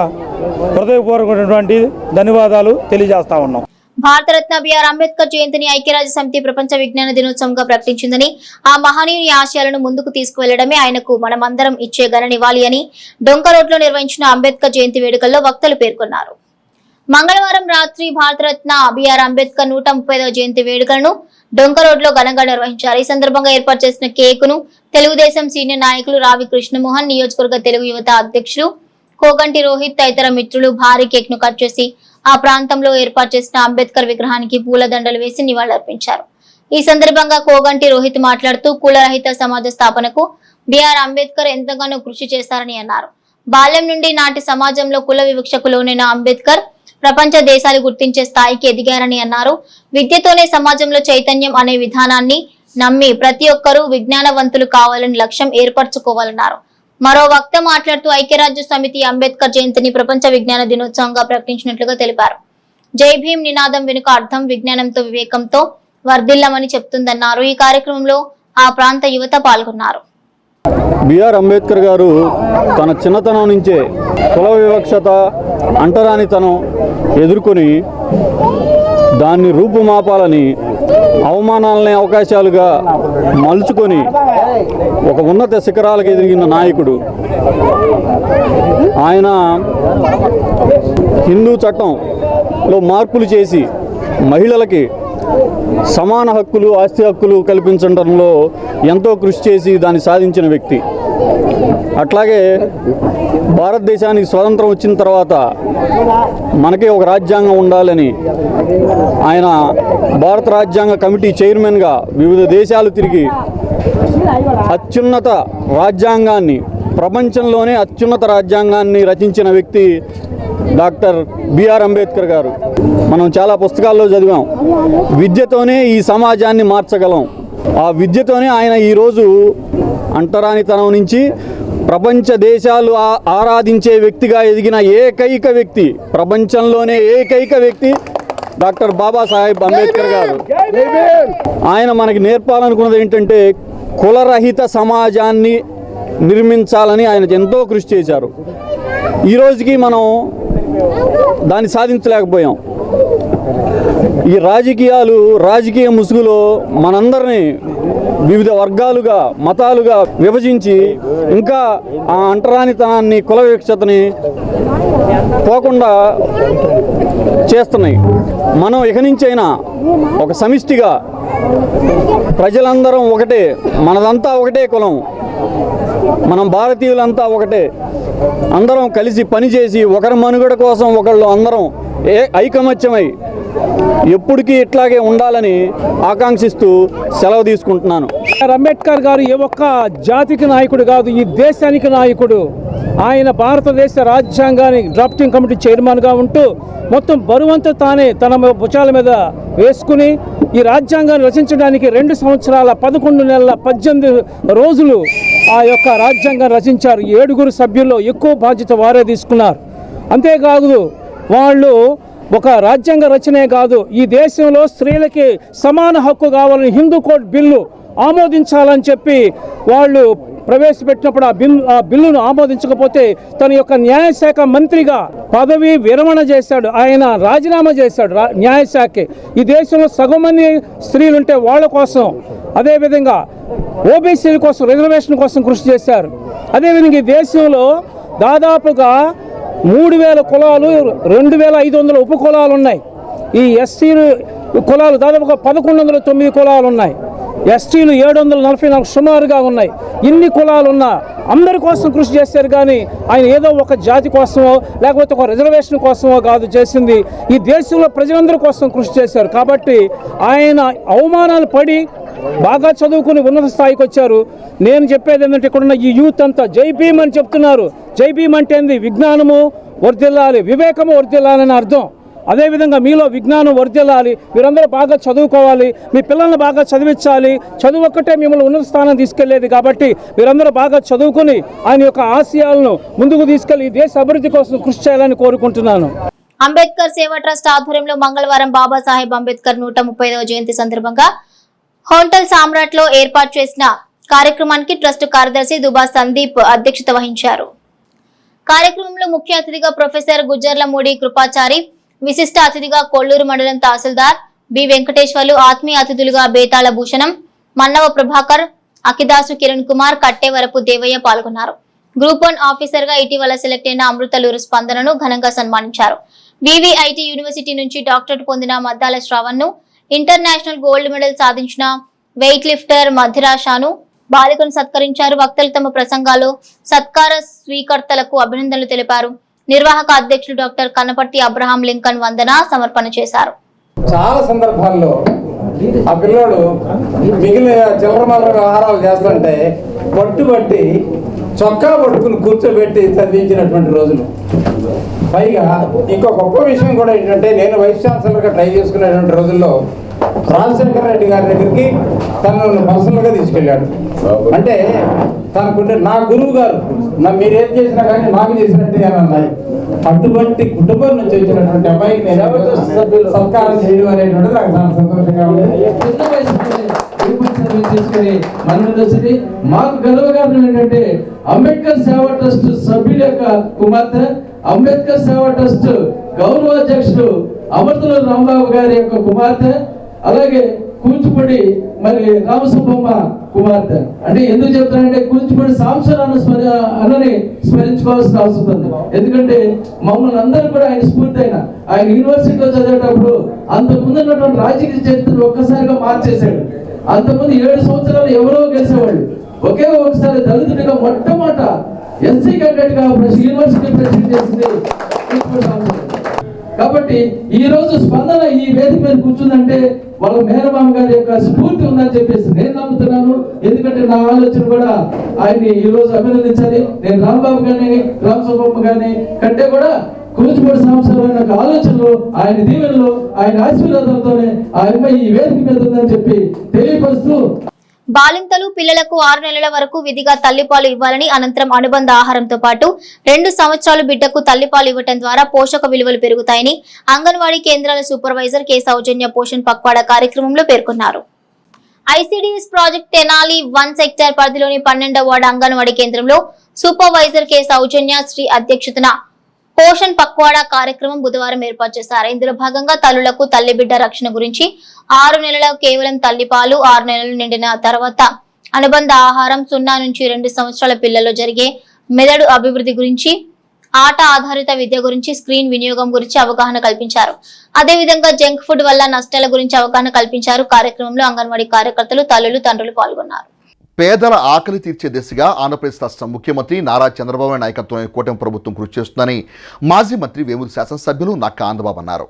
S12: హృదయపూర్వకమైనటువంటి ధన్యవాదాలు తెలియజేస్తా ఉన్నాం.
S1: భారతరత్న బిఆర్ అంబేద్కర్ జయంతిని ఐక్యరాజ్య సమితి ప్రపంచ విజ్ఞాన దినోత్సవంగా ప్రకటించిందని, ఆ మహనీయుని ఆశయాలను ముందుకు తీసుకువెళ్లడమే ఆయనకు మనమందరం ఇచ్చే ఘన నివాళి అని డొంక రోడ్లో నిర్వహించిన అంబేద్కర్ జయంతి వేడుకల్లో వక్తలు పేర్కొన్నారు. మంగళవారం రాత్రి భారతరత్న బిఆర్ అంబేద్కర్ 135వ జయంతి వేడుకలను డొంక రోడ్లో ఘనంగా నిర్వహించారు. ఈ సందర్భంగా ఏర్పాటు చేసిన కేకును తెలుగుదేశం సీనియర్ నాయకులు రావి కృష్ణమోహన్, నియోజకవర్గ తెలుగు యువత అధ్యక్షులు కోగంటి రోహిత్ తదితర మిత్రులు భారీ కేక్ ను కట్ చేసి ఆ ప్రాంతంలో ఏర్పాటు చేసిన అంబేద్కర్ విగ్రహానికి పూలదండలు వేసి నివాళులర్పించారు. ఈ సందర్భంగా కోగంటి రోహిత్ మాట్లాడుతూ కులరహిత సమాజ స్థాపనకు బిఆర్ అంబేద్కర్ ఎంతగానో కృషి చేశారని అన్నారు. బాల్యం నుండి నాటి సమాజంలో కుల వివక్షకు లోనైన అంబేద్కర్ ప్రపంచ దేశాలు గుర్తించే స్థాయికి ఎదిగారని అన్నారు. విద్యతోనే సమాజంలో చైతన్యం అనే విధానాన్ని నమ్మి ప్రతి ఒక్కరూ విజ్ఞానవంతులు కావాలని లక్ష్యం ఏర్పరచుకోవాలన్నారు. మరో వక్త మాట్లాడుతూ ఐక్యరాజ్య సమితి అంబేద్కర్ జయంతిని ప్రపంచ విజ్ఞాన దినోత్సవంగా ప్రకటించినట్లుగా తెలిపారు. జై భీమ్ నినాదం వెనుక అర్థం విజ్ఞానంతో, వివేకంతో వర్ధిల్లమని చెప్తుందన్నారు. ఈ కార్యక్రమంలో ఆ ప్రాంత యువత పాల్గొన్నారు.
S22: బిఆర్ అంబేద్కర్ గారు తన చిన్నతనం నుంచే కుల వివక్షత, అంటరానితనం ఎదుర్కొని దాన్ని రూపుమాపాలని అవమానాలనే అవకాశాలుగా మలుచుకొని ఒక ఉన్నత శిఖరాలకు ఎదిగిన నాయకుడు ఆయన. హిందూ చట్టంలో మార్పులు చేసి మహిళలకి సమాన హక్కులు, ఆస్తి హక్కులు కల్పించడంలో ఎంతో కృషి చేసి దాన్ని సాధించిన వ్యక్తి. అట్లాగే భారతదేశానికి స్వతంత్రం వచ్చిన తర్వాత మనకే ఒక రాజ్యాంగం ఉండాలని ఆయన భారత రాజ్యాంగ కమిటీ చైర్మన్గా వివిధ దేశాలు తిరిగి అత్యున్నత రాజ్యాంగాన్ని, ప్రపంచంలోనే అత్యున్నత రాజ్యాంగాన్ని రచించిన వ్యక్తి డాక్టర్ బిఆర్ అంబేద్కర్ గారు. మనం చాలా పుస్తకాల్లో చదివాం, విద్యతోనే ఈ సమాజాన్ని మార్చగలం. ఆ విద్యతోనే ఆయన ఈరోజు అంటరానితనం నుంచి ప్రపంచ దేశాలు ఆరాధించే వ్యక్తిగా ఎదిగిన ఏకైక వ్యక్తి, ప్రపంచంలోనే ఏకైక వ్యక్తి డాక్టర్ బాబాసాహెబ్ అంబేద్కర్ గారు. ఆయన మనకి నేర్పాలనుకున్నది ఏంటంటే కులరహిత సమాజాన్ని నిర్మించాలని ఆయన ఎంతో కృషి చేశారు. ఈ రోజుకి మనం దాన్ని సాధించలేకపోయాం. ఈ రాజకీయ ముసుగులో మనందరినీ వివిధ వర్గాలుగా, మతాలుగా విభజించి ఇంకా ఆ అంటరానితనాన్ని, కుల వివక్షతని పోకుండా చేస్తున్నాయి. మనం ఇక నుంచైనా ఒక సమిష్టిగా ప్రజలందరం ఒకటే, మనదంతా ఒకటే కులం, మనం భారతీయులంతా ఒకటే, అందరం కలిసి పనిచేసి ఒకరి మనుగడ కోసం ఒకళ్ళు అందరం ఐకమత్యమై ఎప్పటికీ ఇట్లాగే ఉండాలని ఆకాంక్షిస్తూ సెలవు తీసుకుంటున్నాను.
S4: అంబేద్కర్ గారు ఏ ఒక్క జాతికి నాయకుడు కాదు, ఈ దేశానికి నాయకుడు. ఆయన భారతదేశ రాజ్యాంగాన్ని డ్రాఫ్టింగ్ కమిటీ చైర్మన్గా ఉంటూ మొత్తం బరువంతా తానే తన భుజాల మీద వేసుకుని ఈ రాజ్యాంగాన్ని రచించడానికి 2 సంవత్సరాల 11 నెలల 18 రోజులు ఆ యొక్క రాజ్యాంగాన్ని రచించారు. 7 సభ్యుల్లో ఎక్కువ బాధ్యత వారే తీసుకున్నారు. అంతేకాదు వాళ్ళు ఒక రాజ్యాంగ రచనే కాదు, ఈ దేశంలో స్త్రీలకి సమాన హక్కు కావాలని హిందూ కోడ్ బిల్లు ఆమోదించాలని చెప్పి వాళ్ళు ప్రవేశపెట్టినప్పుడు ఆ బిల్లును ఆమోదించకపోతే తన యొక్క న్యాయశాఖ మంత్రిగా పదవి విరమణ చేశాడు. ఆయన రాజీనామా చేశాడు న్యాయశాఖకి. ఈ దేశంలో సగం మంది స్త్రీలుంటే వాళ్ళ కోసం, అదేవిధంగా ఓబీసీల కోసం రిజర్వేషన్ కోసం కృషి చేశారు. అదేవిధంగా ఈ దేశంలో దాదాపుగా 3000 కులాలు 2500 ఉప కులాలు ఉన్నాయి. ఈ ఎస్సీ కులాలు దాదాపుగా 1109 కులాలు ఉన్నాయి. ఎస్టీలు 744 సుమారుగా ఉన్నాయి. ఇన్ని కులాలు ఉన్నా అందరి కోసం కృషి చేశారు. కానీ ఆయన ఏదో ఒక జాతి కోసమో లేకపోతే ఒక రిజర్వేషన్ కోసమో కాదు చేసింది, ఈ దేశంలో ప్రజలందరి కోసం కృషి చేశారు. కాబట్టి ఆయన అవమానాలు పడి బాగా చదువుకుని ఉన్నత స్థాయికి వచ్చారు. నేను చెప్పేది ఏంటంటే ఇక్కడున్న ఈ యూత్ అంతా జై భీమ్ అని చెప్తున్నారు. జై భీమ్ అంటే ఏంది? విజ్ఞానము వర్ధిల్లాలి, వివేకము వర్ధిల్లాలని అర్థం. అదేవిధంగా మీలో విజ్ఞానం వర్ధిల్లాలి, మీరందరూ బాగా చదువుకోవాలి, మీ పిల్లల్ని బాగా చదివించాలి. చదువు ఒక్కటే మిమ్మల్ని ఉన్నత స్థానం తీసుకెళ్లేది. కాబట్టి మీరందరూ బాగా చదువుకుని ఆయన యొక్క ఆశయాలను ముందుకు తీసుకెళ్లి దేశ అభివృద్ధి కోసం కృషి చేయాలని కోరుకుంటున్నాను.
S1: అంబేద్కర్ సేవా ట్రస్ట్ ఆధ్వర్యంలో మంగళవారం బాబాసాహెబ్ అంబేద్కర్ 135వ జయంతి సందర్భంగా హోటల్ సామ్రాట్ లో ఏర్పాటు చేసిన కార్యక్రమానికి ట్రస్ట్ కార్యదర్శి దుబా సందీప్ అధ్యక్షత వహించారు. కార్యక్రమంలో ముఖ్య అతిథిగా ప్రొఫెసర్ గుజ్జర్లమూడి కృపాచారి, విశిష్ట అతిథిగా కొల్లూరు మండలం తహసీల్దార్ బి వెంకటేశ్వర్లు, ఆత్మీయ అతిథులుగా బేతాళ భూషణం, మన్నవ ప్రభాకర్, అకిదాసు కిరణ్ కుమార్, కట్టేవరపు దేవయ్య పాల్గొన్నారు. గ్రూప్ 1 ఆఫీసర్ గా ఇటీవల సెలెక్ట్ అయిన అమృతలూరు స్పందనను ఘనంగా సన్మానించారు. వివిఐటి యూనివర్సిటీ నుంచి డాక్టరేట్ పొందిన మద్దాల శ్రావణ్ ను, ఇంటర్నేషనల్ గోల్డ్ మెడల్ సాధించిన వెయిట్ లిఫ్టర్ మధిరాషాను బాలికను సత్కరించారు. వక్తలు తమ ప్రసంగాల్లో సత్కార స్వీకర్తలకు అభినందనలు తెలిపారు. నిర్వాహక అధ్యక్షులు డాక్టర్ కన్నపర్తి అబ్రహాం లింకన్ వందన సమర్పణ చేశారు.
S5: చాలా సందర్భాల్లో ఆ పిల్లోడు మిగిలిన చిల్లర వ్యవహారాలు చేస్తుంటే పట్టుబట్టి చొక్కా పట్టుకుని కూర్చోబెట్టి చదివించినటువంటి రోజులు. పైగా ఇంకో గొప్ప విషయం కూడా ఏంటంటే, నేను వైస్ ఛాన్సలర్గా ట్రై చేసుకునేటువంటి రోజుల్లో రాజశేఖర రెడ్డి గారి దగ్గరికి తనను పర్సనల్గా తీసుకెళ్ళాడు. అంటే తనకుంటే నా గురువు గారు మీరేం చేసినా కానీ నాకు చేసినట్టే అని అన్నాయి. అటువంటి కుటుంబం నుంచి వచ్చినటువంటి అబ్బాయికి నేను సత్కారం చేయడం అనేటువంటిది నాకు చాలా సంతోషంగా
S23: ఉంది. మాకు గర్వకారణం ఏంటంటే అంబేద్కర్ సేవా ట్రస్ట్ సభ్యుల యొక్క కుమార్తె, అంబేద్కర్ సేవా ట్రస్ట్ గౌరవ అధ్యక్షుడు అమృతలూరు రాంబాబు గారి యొక్క కుమార్తె, అలాగే కూచిపూడి మరి రామసుబ్బమ్మ కుమార్తె. అంటే ఎందుకు చెప్తానంటే కూచిపూడి అన్నని స్మరించుకోవాల్సిన అవసరం ఉంది. ఎందుకంటే మమ్మల్ని అందరూ కూడా ఆయన స్ఫూర్తి అయిన ఆయన యూనివర్సిటీలో చదివేటప్పుడు అంతకుముందు ఉన్నటువంటి రాజకీయ చరిత్రను ఒక్కసారిగా మార్చేశాడు. అంతకుముందు 7 సంవత్సరాలు ఎవరో గెలిచేవాళ్ళు, ఒకే ఒకసారి దళితుడిగా మొట్టమొదట ఎస్సీ క్యాండిడేట్ గా యూనివర్సిటీ ప్రెసిడెంట్ చేసింది. కాబట్టి ఈ రోజు స్పందన ఈ వేదిక మీద కూర్చుందంటే వాళ్ళ మేనమామ గారి యొక్క స్ఫూర్తి ఉందని చెప్పేసి నేను నమ్ముతున్నాను. ఎందుకంటే నా ఆలోచన కూడా ఆయన్ని ఈ రోజు అభినందించాలి. నేను రాంబాబు గారిని, రామసుబ్బమ్మ గారిని కంటే కూడా కూచిపూడి సంవత్సరాల యొక్క ఆలోచనలు, ఆయన దీవెనలు, ఆయన ఆశీర్వాదాలతోనే ఆయన ఈ వేదిక మీద ఉందని చెప్పి తెలియపరుస్తూ,
S1: బాలింతలు పిల్లలకు 6 నెలల వరకు విధిగా తల్లిపాలు ఇవ్వాలని, అనంతరం అనుబంధ ఆహారంతో పాటు 2 సంవత్సరాలు బిడ్డకు తల్లిపాలు ఇవ్వటం ద్వారా పోషక విలువలు పెరుగుతాయని అంగన్వాడీ కేంద్రాల సూపర్వైజర్ కె సౌజన్య పోషణ్ పక్వాడా కార్యక్రమంలో పేర్కొన్నారు. ఐసిడిఎస్ ప్రాజెక్ట్ తెనాలి 1 సెక్టర్ పరిధిలోని 12వ వార్డు అంగన్వాడీ కేంద్రంలో సూపర్వైజర్ కె సౌజన్య శ్రీ అధ్యక్షతన పోషణ్ పక్వాడా కార్యక్రమం బుధవారం ఏర్పాటు చేశారు. ఇందులో భాగంగా తల్లులకు తల్లి బిడ్డ రక్షణ గురించి, 6 నెలల కేవలం తల్లిపాలు, 6 నెలలు నిండిన తర్వాత అనుబంధ ఆహారం, 0 నుంచి 2 సంవత్సరాల పిల్లల్లో జరిగే మెదడు అభివృద్ధి గురించి, ఆట ఆధారిత విద్య గురించి, స్క్రీన్ వినియోగం గురించి అవగాహన కల్పించారు. అదేవిధంగా జంక్ ఫుడ్ వల్ల నష్టాల గురించి అవగాహన కల్పించారు. కార్యక్రమంలో అంగన్వాడీ కార్యకర్తలు, తల్లులు, తండ్రులు పాల్గొన్నారు.
S20: పేదల ఆకలి తీర్చే దిశగా ఆంధ్రప్రదేశ్ రాష్ట్ర ముఖ్యమంత్రి నారా చంద్రబాబు నాయుడు నాయకత్వంలోని కూటమి ప్రభుత్వం కృషి చేస్తుందని మాజీ మంత్రి వేమూరు శాసనసభ్యులు నక్కా ఆనందబాబు అన్నారు.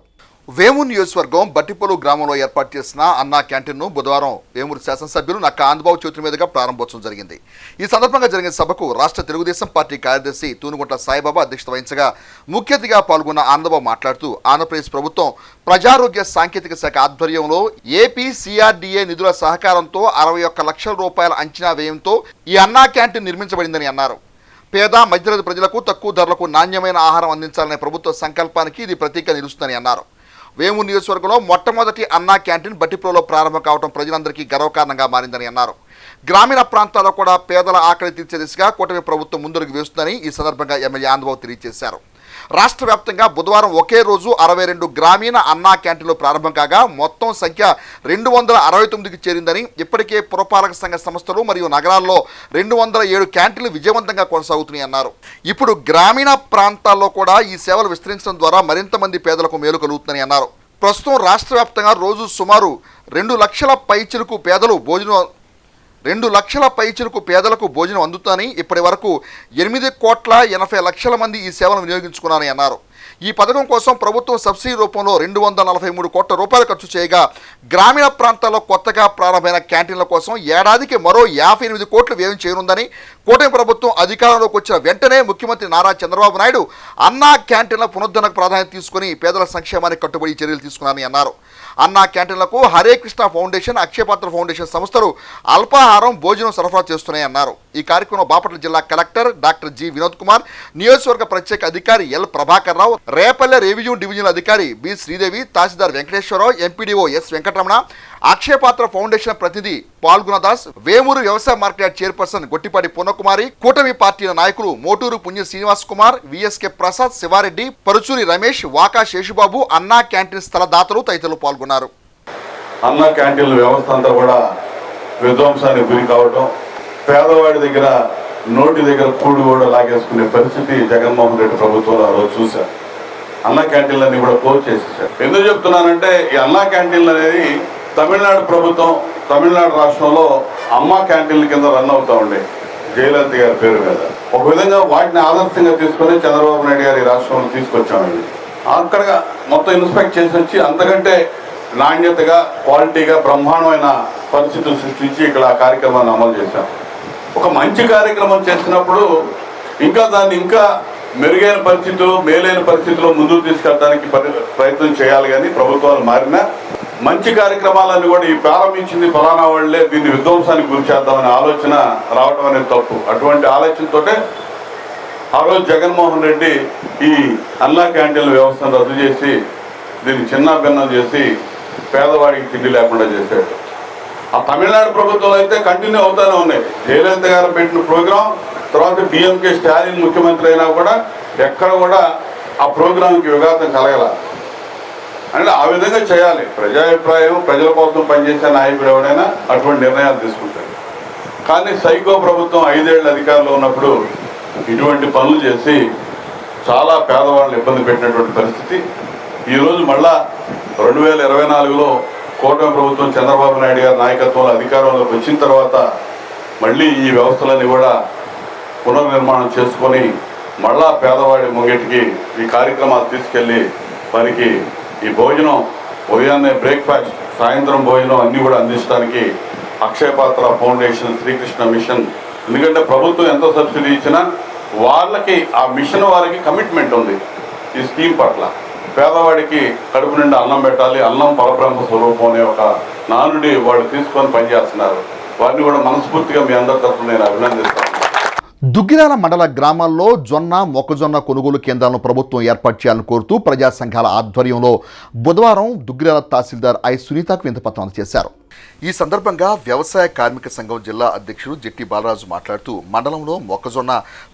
S20: వేమూరు నియోజకవర్గం బట్టిపోలు గ్రామంలో ఏర్పాటు చేసిన అన్నా క్యాంటీన్ను బుధవారం వేమూరు శాసనసభ్యులు నక్కా ఆనందబాబు చేతుల మీదుగా ప్రారంభోత్సవం జరిగింది. ఈ సందర్భంగా జరిగిన సభకు రాష్ట్ర తెలుగుదేశం పార్టీ కార్యదర్శి తూనుగుంట్ల సాయిబాబా అధ్యక్షత వహించగా ముఖ్య అతిథిగా పాల్గొన్న ఆనందబాబు మాట్లాడుతూ ఆంధ్రప్రదేశ్ ప్రభుత్వం ప్రజారోగ్య సాంకేతిక శాఖ ఆధ్వర్యంలో ఏపీ CRDA నిధుల సహకారంతో 61 లక్షల రూపాయల అంచనా వ్యయంతో ఈ అన్నా క్యాంటీన్ నిర్మించబడిందని అన్నారు. పేద మధ్యతరగతి ప్రజలకు తక్కువ ధరలకు నాణ్యమైన ఆహారం అందించాలనే ప్రభుత్వ సంకల్పానికి ఇది ప్రతీక నిలుస్తుందని అన్నారు. వేమూరు నియోజకవర్గంలో మొట్టమొదటి అన్నా క్యాంటీన్ బట్టిప్రోలో ప్రారంభం కావడం ప్రజలందరికీ గర్వకారణంగా మారిందని అన్నారు. గ్రామీణ ప్రాంతాల్లో కూడా పేదల ఆకలి తీర్చే దిశగా కూటమి ప్రభుత్వం ముందడుగు వేస్తుందని ఈ సందర్భంగా ఎమ్మెల్యే ఆనందబాబు తెలియజేశారు. రాష్ట్ర వ్యాప్తంగా బుధవారం ఒకే రోజు 62 గ్రామీణ అన్నా క్యాంటీన్లు ప్రారంభం కాగా మొత్తం సంఖ్య 269కి చేరిందని, ఇప్పటికే పురపాలక సంఘ సంస్థలు మరియు నగరాల్లో 207 క్యాంటీన్లు విజయవంతంగా కొనసాగుతున్నాయి అన్నారు. ఇప్పుడు గ్రామీణ ప్రాంతాల్లో కూడా ఈ సేవలు విస్తరించడం ద్వారా మరింత మంది పేదలకు మేలు కలుగుతుందని అన్నారు. ప్రస్తుతం రాష్ట్ర వ్యాప్తంగా రోజు సుమారు 2 లక్షల పైచిలకు పేదలకు భోజనం అందుతుందని, ఇప్పటి వరకు 8,80,00,000 మంది ఈ సేవలను వినియోగించుకున్నారని అన్నారు. ఈ పథకం కోసం ప్రభుత్వం సబ్సిడీ రూపంలో 243 కోట్ల రూపాయలు ఖర్చు చేయగా గ్రామీణ ప్రాంతాల్లో కొత్తగా ప్రారంభమైన క్యాంటీన్ల కోసం ఏడాదికి మరో 58 కోట్లు వ్యయం చేయనుందని, కూటమి ప్రభుత్వం అధికారంలోకి వచ్చిన వెంటనే ముఖ్యమంత్రి నారా చంద్రబాబు నాయుడు అన్నా క్యాంటీన్ల పునరుద్ధరణకు ప్రాధాన్యత తీసుకుని పేదల సంక్షేమానికి కట్టుబడి చర్యలు తీసుకున్నారని అన్నారు. అన్నా క్యాంటీన్లకు హరే కృష్ణ ఫౌండేషన్, అక్షయపాత్ర ఫౌండేషన్ సంస్థలు అల్పాహారం, భోజనం సరఫరా చేస్తున్నాయన్నారు. ఈ కార్యక్రమంలో బాపట్ల జిల్లా collector doctor G Vinod Kumar, నియోజకవర్గ ప్రత్యేక అధికారి L Prabhakar Rao, Repalle revenue divisional అధికారి బి శ్రీదేవి, తహసీల్దార్ వెంకటేశ్వరరావు, ఎంపీడీఓ ఎస్ వెంకటరమణ, అక్షయపాత్ర ఫౌండేషన్ ప్రతినిధి పాల్గుణదాస్, వేమూరు వ్యవసాయ మార్కెట్ చైర్పర్సన్ గొట్టిపాటి పూర్ణకుమారి, కూటమి పార్టీల నాయకులు మోటూరు పుణ్య శ్రీనివాస్ కుమార్, విఎస్కే ప్రసాద్, శివారెడ్డి, పరుచూరి రమేష్, వాకా శేషుబాబు, అన్నా క్యాంటీన్ స్థలదాతలు తదితరులు పాల్గొన్నారు.
S3: అన్నా క్యాంటీన్ల వ్యవస్థ అంతా కూడా విధ్వంసానికి గురి కావటం, పేదవాడి దగ్గర నోటి దగ్గర కూడు కూడా లాగేసుకునే పరిస్థితి జగన్మోహన్ రెడ్డి ప్రభుత్వంలో ఆ రోజు చూశారు. అన్నా క్యాంటీన్లన్నీ కూడా క్లోజ్ చేసేసారు. ఎందుకు చెప్తున్నానంటే ఈ అన్నా క్యాంటీన్లు అనేది తమిళనాడు ప్రభుత్వం, తమిళనాడు రాష్ట్రంలో అమ్మా క్యాంటీన్ల కింద రన్ అవుతూ ఉండే జయలలిత గారి పేరు మీద. ఒక విధంగా వాటిని ఆదర్శంగా తీసుకొని చంద్రబాబు నాయుడు గారి రాష్ట్రంలో తీసుకొచ్చామండి. అక్కడ మొత్తం ఇన్స్పెక్ట్ చేసి వచ్చి అంతకంటే నాణ్యతగా, క్వాలిటీగా బ్రహ్మాండమైన పరిస్థితులు సృష్టించి ఇక్కడ ఆ కార్యక్రమాన్ని అమలు చేశాం. ఒక మంచి కార్యక్రమం చేసినప్పుడు ఇంకా దాన్ని ఇంకా మెరుగైన పరిస్థితులు, మేలైన పరిస్థితుల్లో ముందుకు తీసుకెళ్ళడానికి ప్రయత్నం చేయాలి. కానీ ప్రభుత్వాలు మారినా మంచి కార్యక్రమాలన్నీ కూడా ఈ ప్రారంభించింది ఫలానా వాళ్లే, దీన్ని విధ్వంసానికి గురి చేద్దామనే ఆలోచన రావడం అనేది తప్పు. అటువంటి ఆలోచనతోటే ఆ రోజు జగన్మోహన్ రెడ్డి ఈ అన్నా క్యాంటీన్ల వ్యవస్థను రద్దు చేసి దీన్ని చిన్నాభిన్నం చేసి పేదవాడికి తిండి లేకుండా చేశాడు. ఆ తమిళనాడు ప్రభుత్వంలో అయితే కంటిన్యూ అవుతూనే ఉన్నాయి. జయలలిత గారు పెట్టిన ప్రోగ్రాం తర్వాత డిఎంకే స్టాలిన్ ముఖ్యమంత్రి అయినా కూడా ఎక్కడ కూడా ఆ ప్రోగ్రాంకి విఘాతం కలగల. అంటే ఆ విధంగా చేయాలి. ప్రజాభిప్రాయం, ప్రజల కోసం పనిచేసే నాయకుడు ఎవడైనా అటువంటి నిర్ణయాలు తీసుకుంటాడు. కానీ సైకో ప్రభుత్వం 5 ఏళ్ళ అధికారంలో ఉన్నప్పుడు ఇటువంటి పనులు చేసి చాలా పేదవాళ్ళని ఇబ్బంది పెట్టినటువంటి పరిస్థితి. ఈరోజు మళ్ళా 2024లో కూటమి ప్రభుత్వం చంద్రబాబు నాయుడు గారి నాయకత్వంలో అధికారంలోకి వచ్చిన తర్వాత మళ్ళీ ఈ వ్యవస్థలన్నీ కూడా పునర్నిర్మాణం చేసుకొని మళ్ళా పేదవాడి ముంగిటికి ఈ కార్యక్రమాలు తీసుకెళ్ళి వారికి ఈ భోజనం, ఉదయాన్నే బ్రేక్ఫాస్ట్, సాయంత్రం భోజనం అన్నీ కూడా అందించడానికి అక్షయపాత్ర ఫౌండేషన్, శ్రీకృష్ణ మిషన్, ఎందుకంటే ప్రభుత్వం ఎంత సబ్సిడీ ఇచ్చినా వాళ్ళకి ఆ మిషన్ వారికి కమిట్మెంట్ ఉంది. ఈ స్కీమ్ పట్ల పేదవాడికి కడుపు నిండా అన్నం పెట్టాలి, అన్నం పరబ్రహ్మ స్వరూపం అనే ఒక నానుడి వాళ్ళు తీసుకొని పనిచేస్తున్నారు. వారిని కూడా మనస్ఫూర్తిగా మీ అందరి తరఫున నేను అభినందిస్తాను.
S20: దుగ్గిరాల మండల గ్రామాల్లో జొన్న, మొక్కజొన్న కొనుగోలు కేంద్రాలను ప్రభుత్వం ఏర్పాటు చేయాలని కోరుతూ ప్రజా సంఘాల ఆధ్వర్యంలో బుధవారం దుగ్గిరాల తహసీల్దార్ ఐ సునీతకు వినతిపత్రం అందజేశారు. ఈ సందర్భంగా వ్యవసాయ కార్మిక సంఘం జిల్లా అధ్యక్షుడు జెట్టి బాలరాజు మాట్లాడుతూ మండలంలో మొక్కజొన్న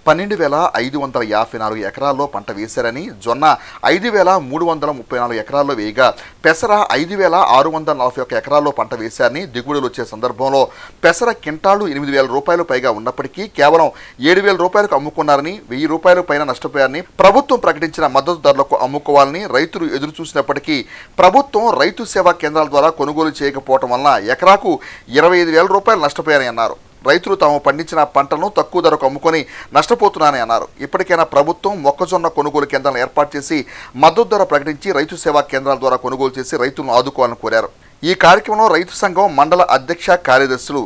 S20: 12,554 ఎకరాల్లో పంట వేశారని, జొన్న 5,334 ఎకరాల్లో వేయగా పెసర 5,641 ఎకరాల్లో పంట వేశారని, దిగుబడులు వచ్చే సందర్భంలో పెసర కింటాలు 8,000 రూపాయలు పైగా ఉన్నప్పటికీ కేవలం 7,000 రూపాయలకు అమ్ముకున్నారని, 1,000 రూపాయల పైన నష్టపోయారని, ప్రభుత్వం ప్రకటించిన మద్దతు ధరలకు అమ్ముకోవాలని రైతులు ఎదురు చూసినప్పటికీ ప్రభుత్వం రైతు సేవా కేంద్రాల ద్వారా కొనుగోలు చేయకపోవడం వలన ఎకరాకు 25,000 రూపాయలు నష్టపోయారని అన్నారు. రైతులు తాము పండించిన పంటలను తక్కువ ధరకు అమ్ముకొని నష్టపోతున్నారని అన్నారు. ఇప్పటికైనా ప్రభుత్వం మొక్కజొన్న కొనుగోలు కేంద్రాలను ఏర్పాటు చేసి మద్దతు ధర ప్రకటించి రైతు సేవా కేంద్రాల ద్వారా కొనుగోలు చేసి రైతులను ఆదుకోవాలని కోరారు. ఈ కార్యక్రమంలో రైతు సంఘం మండల అధ్యక్ష కార్యదర్శులు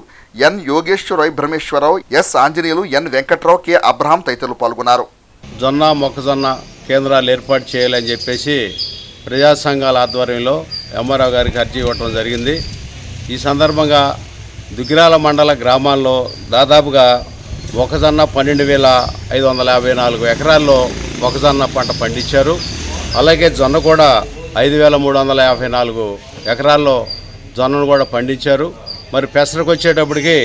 S20: ఎన్ యోగేశ్వరరావు, బ్రహ్మేశ్వరరావు, ఎస్ ఆంజనేయులు, ఎన్ వెంకట్రావు, కె అబ్రహాం తదితరులు పాల్గొన్నారు.
S7: జొన్న మొక్కజొన్న కేంద్రాలు ఏర్పాటు చేయాలని చెప్పేసి ప్రజా సంఘాల ఆధ్వర్యంలో ఎంఆర్ఓ గారికి అర్జీ ఇవ్వటం జరిగింది. ఈ సందర్భంగా దుగ్గిరాల మండల గ్రామాల్లో దాదాపుగా మొక్కజొన్న 12,554 ఎకరాల్లో మొక్కజొన్న పంట పండించారు. అలాగే జొన్న కూడా 5,354 ఎకరాల్లో జొన్నను కూడా పండించారు. మరి పెసరకు వచ్చేటప్పటికి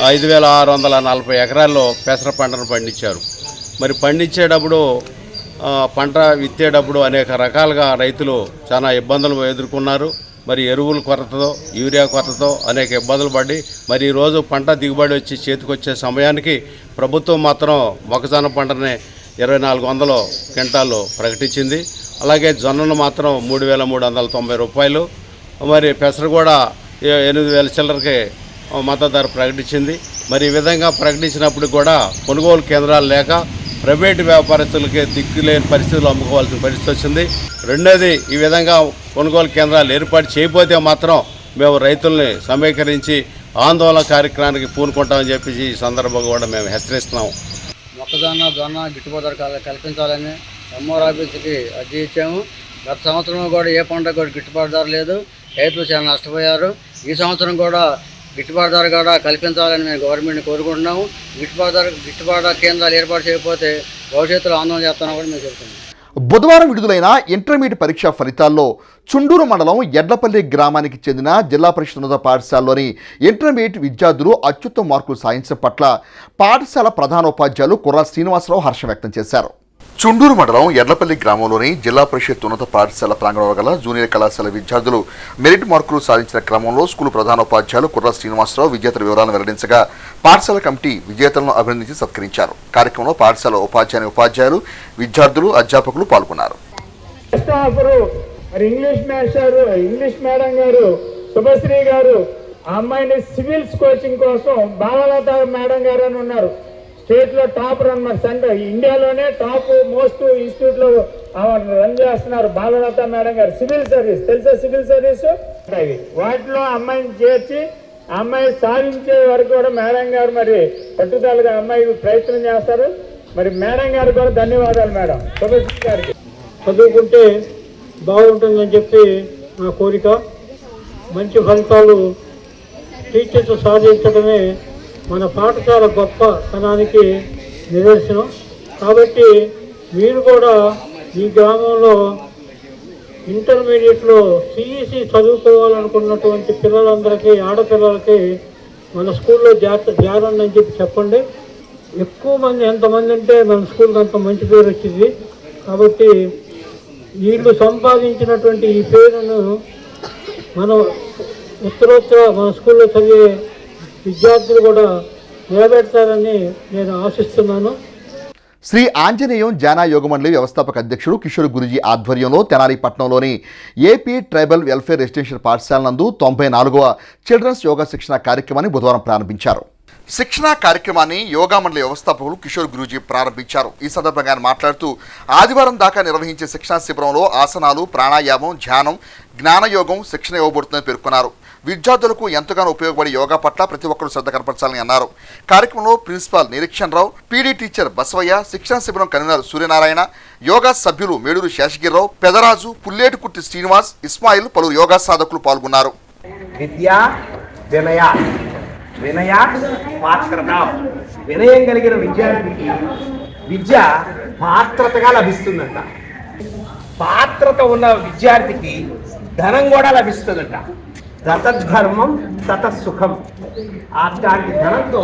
S7: 5,640 ఎకరాల్లో పెసర పంటను పండించారు. మరి పండించేటప్పుడు పంట విత్తేటప్పుడు అనేక రకాలుగా రైతులు చాలా ఇబ్బందులు ఎదుర్కొన్నారు. మరి ఎరువుల కొరతతో, యూరియా కొరతతో అనేక ఇబ్బందులు పడి మరి ఈరోజు పంట దిగుబడి వచ్చి చేతికొచ్చే సమయానికి ప్రభుత్వం మాత్రం మొక్కజొన్న పంటని 2,400 క్వింటాలు ప్రకటించింది. అలాగే జొన్నను మాత్రం 3,390 రూపాయలు, మరి పెసరు కూడా 8,000 చిల్లరకి మద్దతు ధర ప్రకటించింది. మరి ఈ విధంగా ప్రకటించినప్పుడు కూడా కొనుగోలు కేంద్రాలు లేక ప్రైవేటు వ్యాపారస్తులకి దిక్కులేని పరిస్థితులు అమ్ముకోవాల్సిన పరిస్థితి వచ్చింది. రెండోది, ఈ విధంగా కొనుగోలు కేంద్రాలు ఏర్పాటు చేయకపోతే మాత్రం మేము రైతుల్ని సమీకరించి ఆందోళన కార్యక్రమానికి పూనుకుంటామని చెప్పేసి ఈ సందర్భంగా కూడా మేము హెచ్చరిస్తున్నాము.
S8: మొక్కజొన్న జొన్న గిట్టుబాటు ధర కల్పించాలని ఎంఆర్ ఆఫీస్కి అర్జీ ఇచ్చాము. గత సంవత్సరం కూడా ఏ పంట కూడా గిట్టుబాటు ధర లేదు, రైతులు చాలా నష్టపోయారు. ఈ సంవత్సరం కూడా గిట్టుబాటు ధర కూడా కల్పించాలని మేము గవర్నమెంట్ని కోరుకుంటున్నాము. గిట్టుబాటు కేంద్రాలు ఏర్పాటు చేయకపోతే భవిష్యత్తులో ఆందోళన చేస్తామని కూడా మేము చెప్తున్నాం.
S20: బుధవారం విడుదలైన ఇంటర్మీడియట్ పరీక్షా ఫలితాల్లో చుండూరు మండలం ఎడ్లపల్లి గ్రామానికి చెందిన జిల్లా పరిషత్ ఉన్నత పాఠశాలలోని ఇంటర్మీడియట్ విద్యార్థులు అత్యుత్తమ మార్కులు సాధించడం పట్ల పాఠశాల ప్రధానోపాధ్యాయులు కుర్రా శ్రీనివాసరావు హర్షం వ్యక్తం చేశారు. చుండూరు మండలం ఎడ్లపల్లి గ్రామంలోని జిల్లా పరిషత్ ఉన్నత పాఠశాల ప్రాంగణంలో గల జూనియర్ కళాశాల విద్యార్థులు మెరిట్ మార్కులు సాధించిన క్రమంలో స్కూల్ ప్రధానోపాధ్యాయులు కుర్రా శ్రీనివాసరావు విజేతల వివరాలను వెల్లడించగా పాఠశాల కమిటీ విజేతలను అభినందించి సత్కరించారు. కార్యక్రమంలో పాఠశాల ఉపాధ్యాయులు, విద్యార్థులు, అధ్యాపకులు పాల్గొన్నారు.
S13: ఇంగ్లీష్ మేడం గారు శుభశ్రీ గారు ఆ అమ్మాయిని సివిల్స్ కోచింగ్ కోసం బాలలత మేడం గారు అని ఉన్నారు. స్టేట్ లో టాపర్ అన్నమాట, సెంటర్ ఇండియాలోనే టాప్ మోస్ట్ ఇన్స్టిట్యూట్ లో రన్ చేస్తున్నారు బాలలత మేడం గారు. సివిల్ సర్వీస్ తెలుసా? సివిల్ సర్వీస్ వాటిలో అమ్మాయిని చేర్చి అమ్మాయి సాధించే వరకు కూడా మేడం గారు మరి పట్టుదలగా అమ్మాయి ప్రయత్నం చేస్తారు. మరి మేడం గారు కూడా ధన్యవాదాలు మేడం. శుభశ్రీ గారికి
S4: చదువుకుంటే బాగుంటుందని చెప్పి నా కోరిక. మంచి ఫలితాలు టీచర్స్ సాధించడమే మన పాఠశాల గొప్పతనానికి నిదర్శనం. కాబట్టి మీరు కూడా ఈ గ్రామంలో ఇంటర్మీడియట్లో సిఈసి చదువుకోవాలనుకున్నటువంటి పిల్లలందరికీ, ఆడపిల్లలకి మన స్కూల్లో జారండి అని చెప్పండి. ఎక్కువ మంది ఎంతమంది అంటే మన స్కూల్కి అంత మంచి పేరు వచ్చింది. కాబట్టి వీళ్ళు సంపాదించినటువంటి ఈ పేరును మనం ఉత్తరోత్తర మన స్కూల్లో చదివే విద్యార్థులు కూడా నిలబెడతారని నేను ఆశిస్తున్నాను.
S20: శ్రీ ఆంజనేయం జానా యోగమండలి వ్యవస్థాపక అధ్యక్షుడు కిషోర్ గురుజీ ఆధ్వర్యంలో తెనాలి పట్టణంలోని ఏపీ ట్రైబల్ వెల్ఫేర్ రెసిడెన్షియల్ పాఠశాల నందు 94వ చిల్డ్రన్స్ యోగా శిక్షణ కార్యక్రమాన్ని బుధవారం ప్రారంభించారు. శిక్షణా కార్యక్రమాన్ని యోగా మండలి వ్యవస్థాపకులు కిషోర్ గురూజీ ప్రారంభించారు. ఈ సందర్భంగా ఆయన మాట్లాడుతూ ఆదివారం దాకా నిర్వహించే శిక్షణా శిబిరంలో ఆసనాలు, ప్రాణాయామం, ధ్యానం, జ్ఞానయోగం శిక్షణ ఇవ్వబడుతుందని పేర్కొన్నారు. విద్యార్థులకు ఎంతగానో ఉపయోగపడే యోగా పట్ల ప్రతి ఒక్కరూ శ్రద్ధ కనపరచాలని అన్నారు. కార్యక్రమంలో ప్రిన్సిపాల్ నిరీక్షణ్ రావు, పీడీ టీచర్ బసవయ్య, శిక్షణ శిబిరం కన్వీనర్ సూర్యనారాయణ, యోగా సభ్యులు మేడూరు శేషగిరిరావు, పెదరాజు, పుల్లేటికుర్తి శ్రీనివాస్, ఇస్మాయిల్, పలువురు యోగా సాధకులు పాల్గొన్నారు.
S24: వినయ పాత్రత, వినయం కలిగిన విద్యార్థికి విద్య పాత్రతగా లభిస్తుందంట. పాత్రత ఉన్న విద్యార్థికి ధనం కూడా లభిస్తుందంట. తతద్ధర్మం తతసుఖం. అట్లాంటి ధనంతో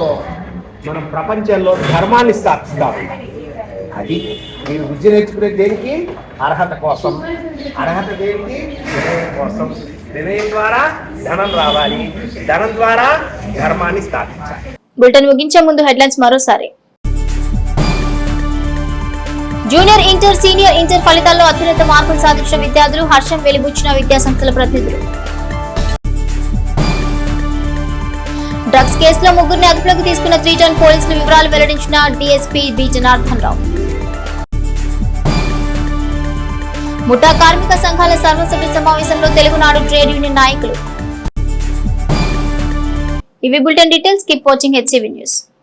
S24: మనం ప్రపంచంలో ధర్మాన్ని స్థాపిస్తాం. అది మీరు విద్య నేర్చుకునేది దేనికి? అర్హత కోసం. అర్హత దేనికి? వినయం కోసం. వినయం ద్వారా ధనం రావాలి, ధనం ద్వారా ధర్మాన్ని స్థాపించాలి.
S1: బులెటిన్ ముగించే ముందు హెడ్లైన్స్ మరోసారి. జూనియర్ ఇంటర్, సీనియర్ ఇంటర్ ఫలితాల్లో అత్యున్నత మార్కులు సాధించిన విద్యార్థులు హర్షం వెలిబుచ్చిన విద్యాసంస్థల ప్రతినిధులు. డ్రగ్స్ కేసులో ముగ్గురిని అదుపులోకి తీసుకున్న 3 టౌన్ పోలీసులు వివరాలు వెల్లడించిన డీఎస్పీ బి జనార్దన్ రావు. ముఠా కార్మిక సంఘాల సర్వసభ్య సమావేశంలో తెలుగునాడు ట్రేడ్ యూనియన్ నాయకులు. ఇవి bulletin details. Keep watching HCV news.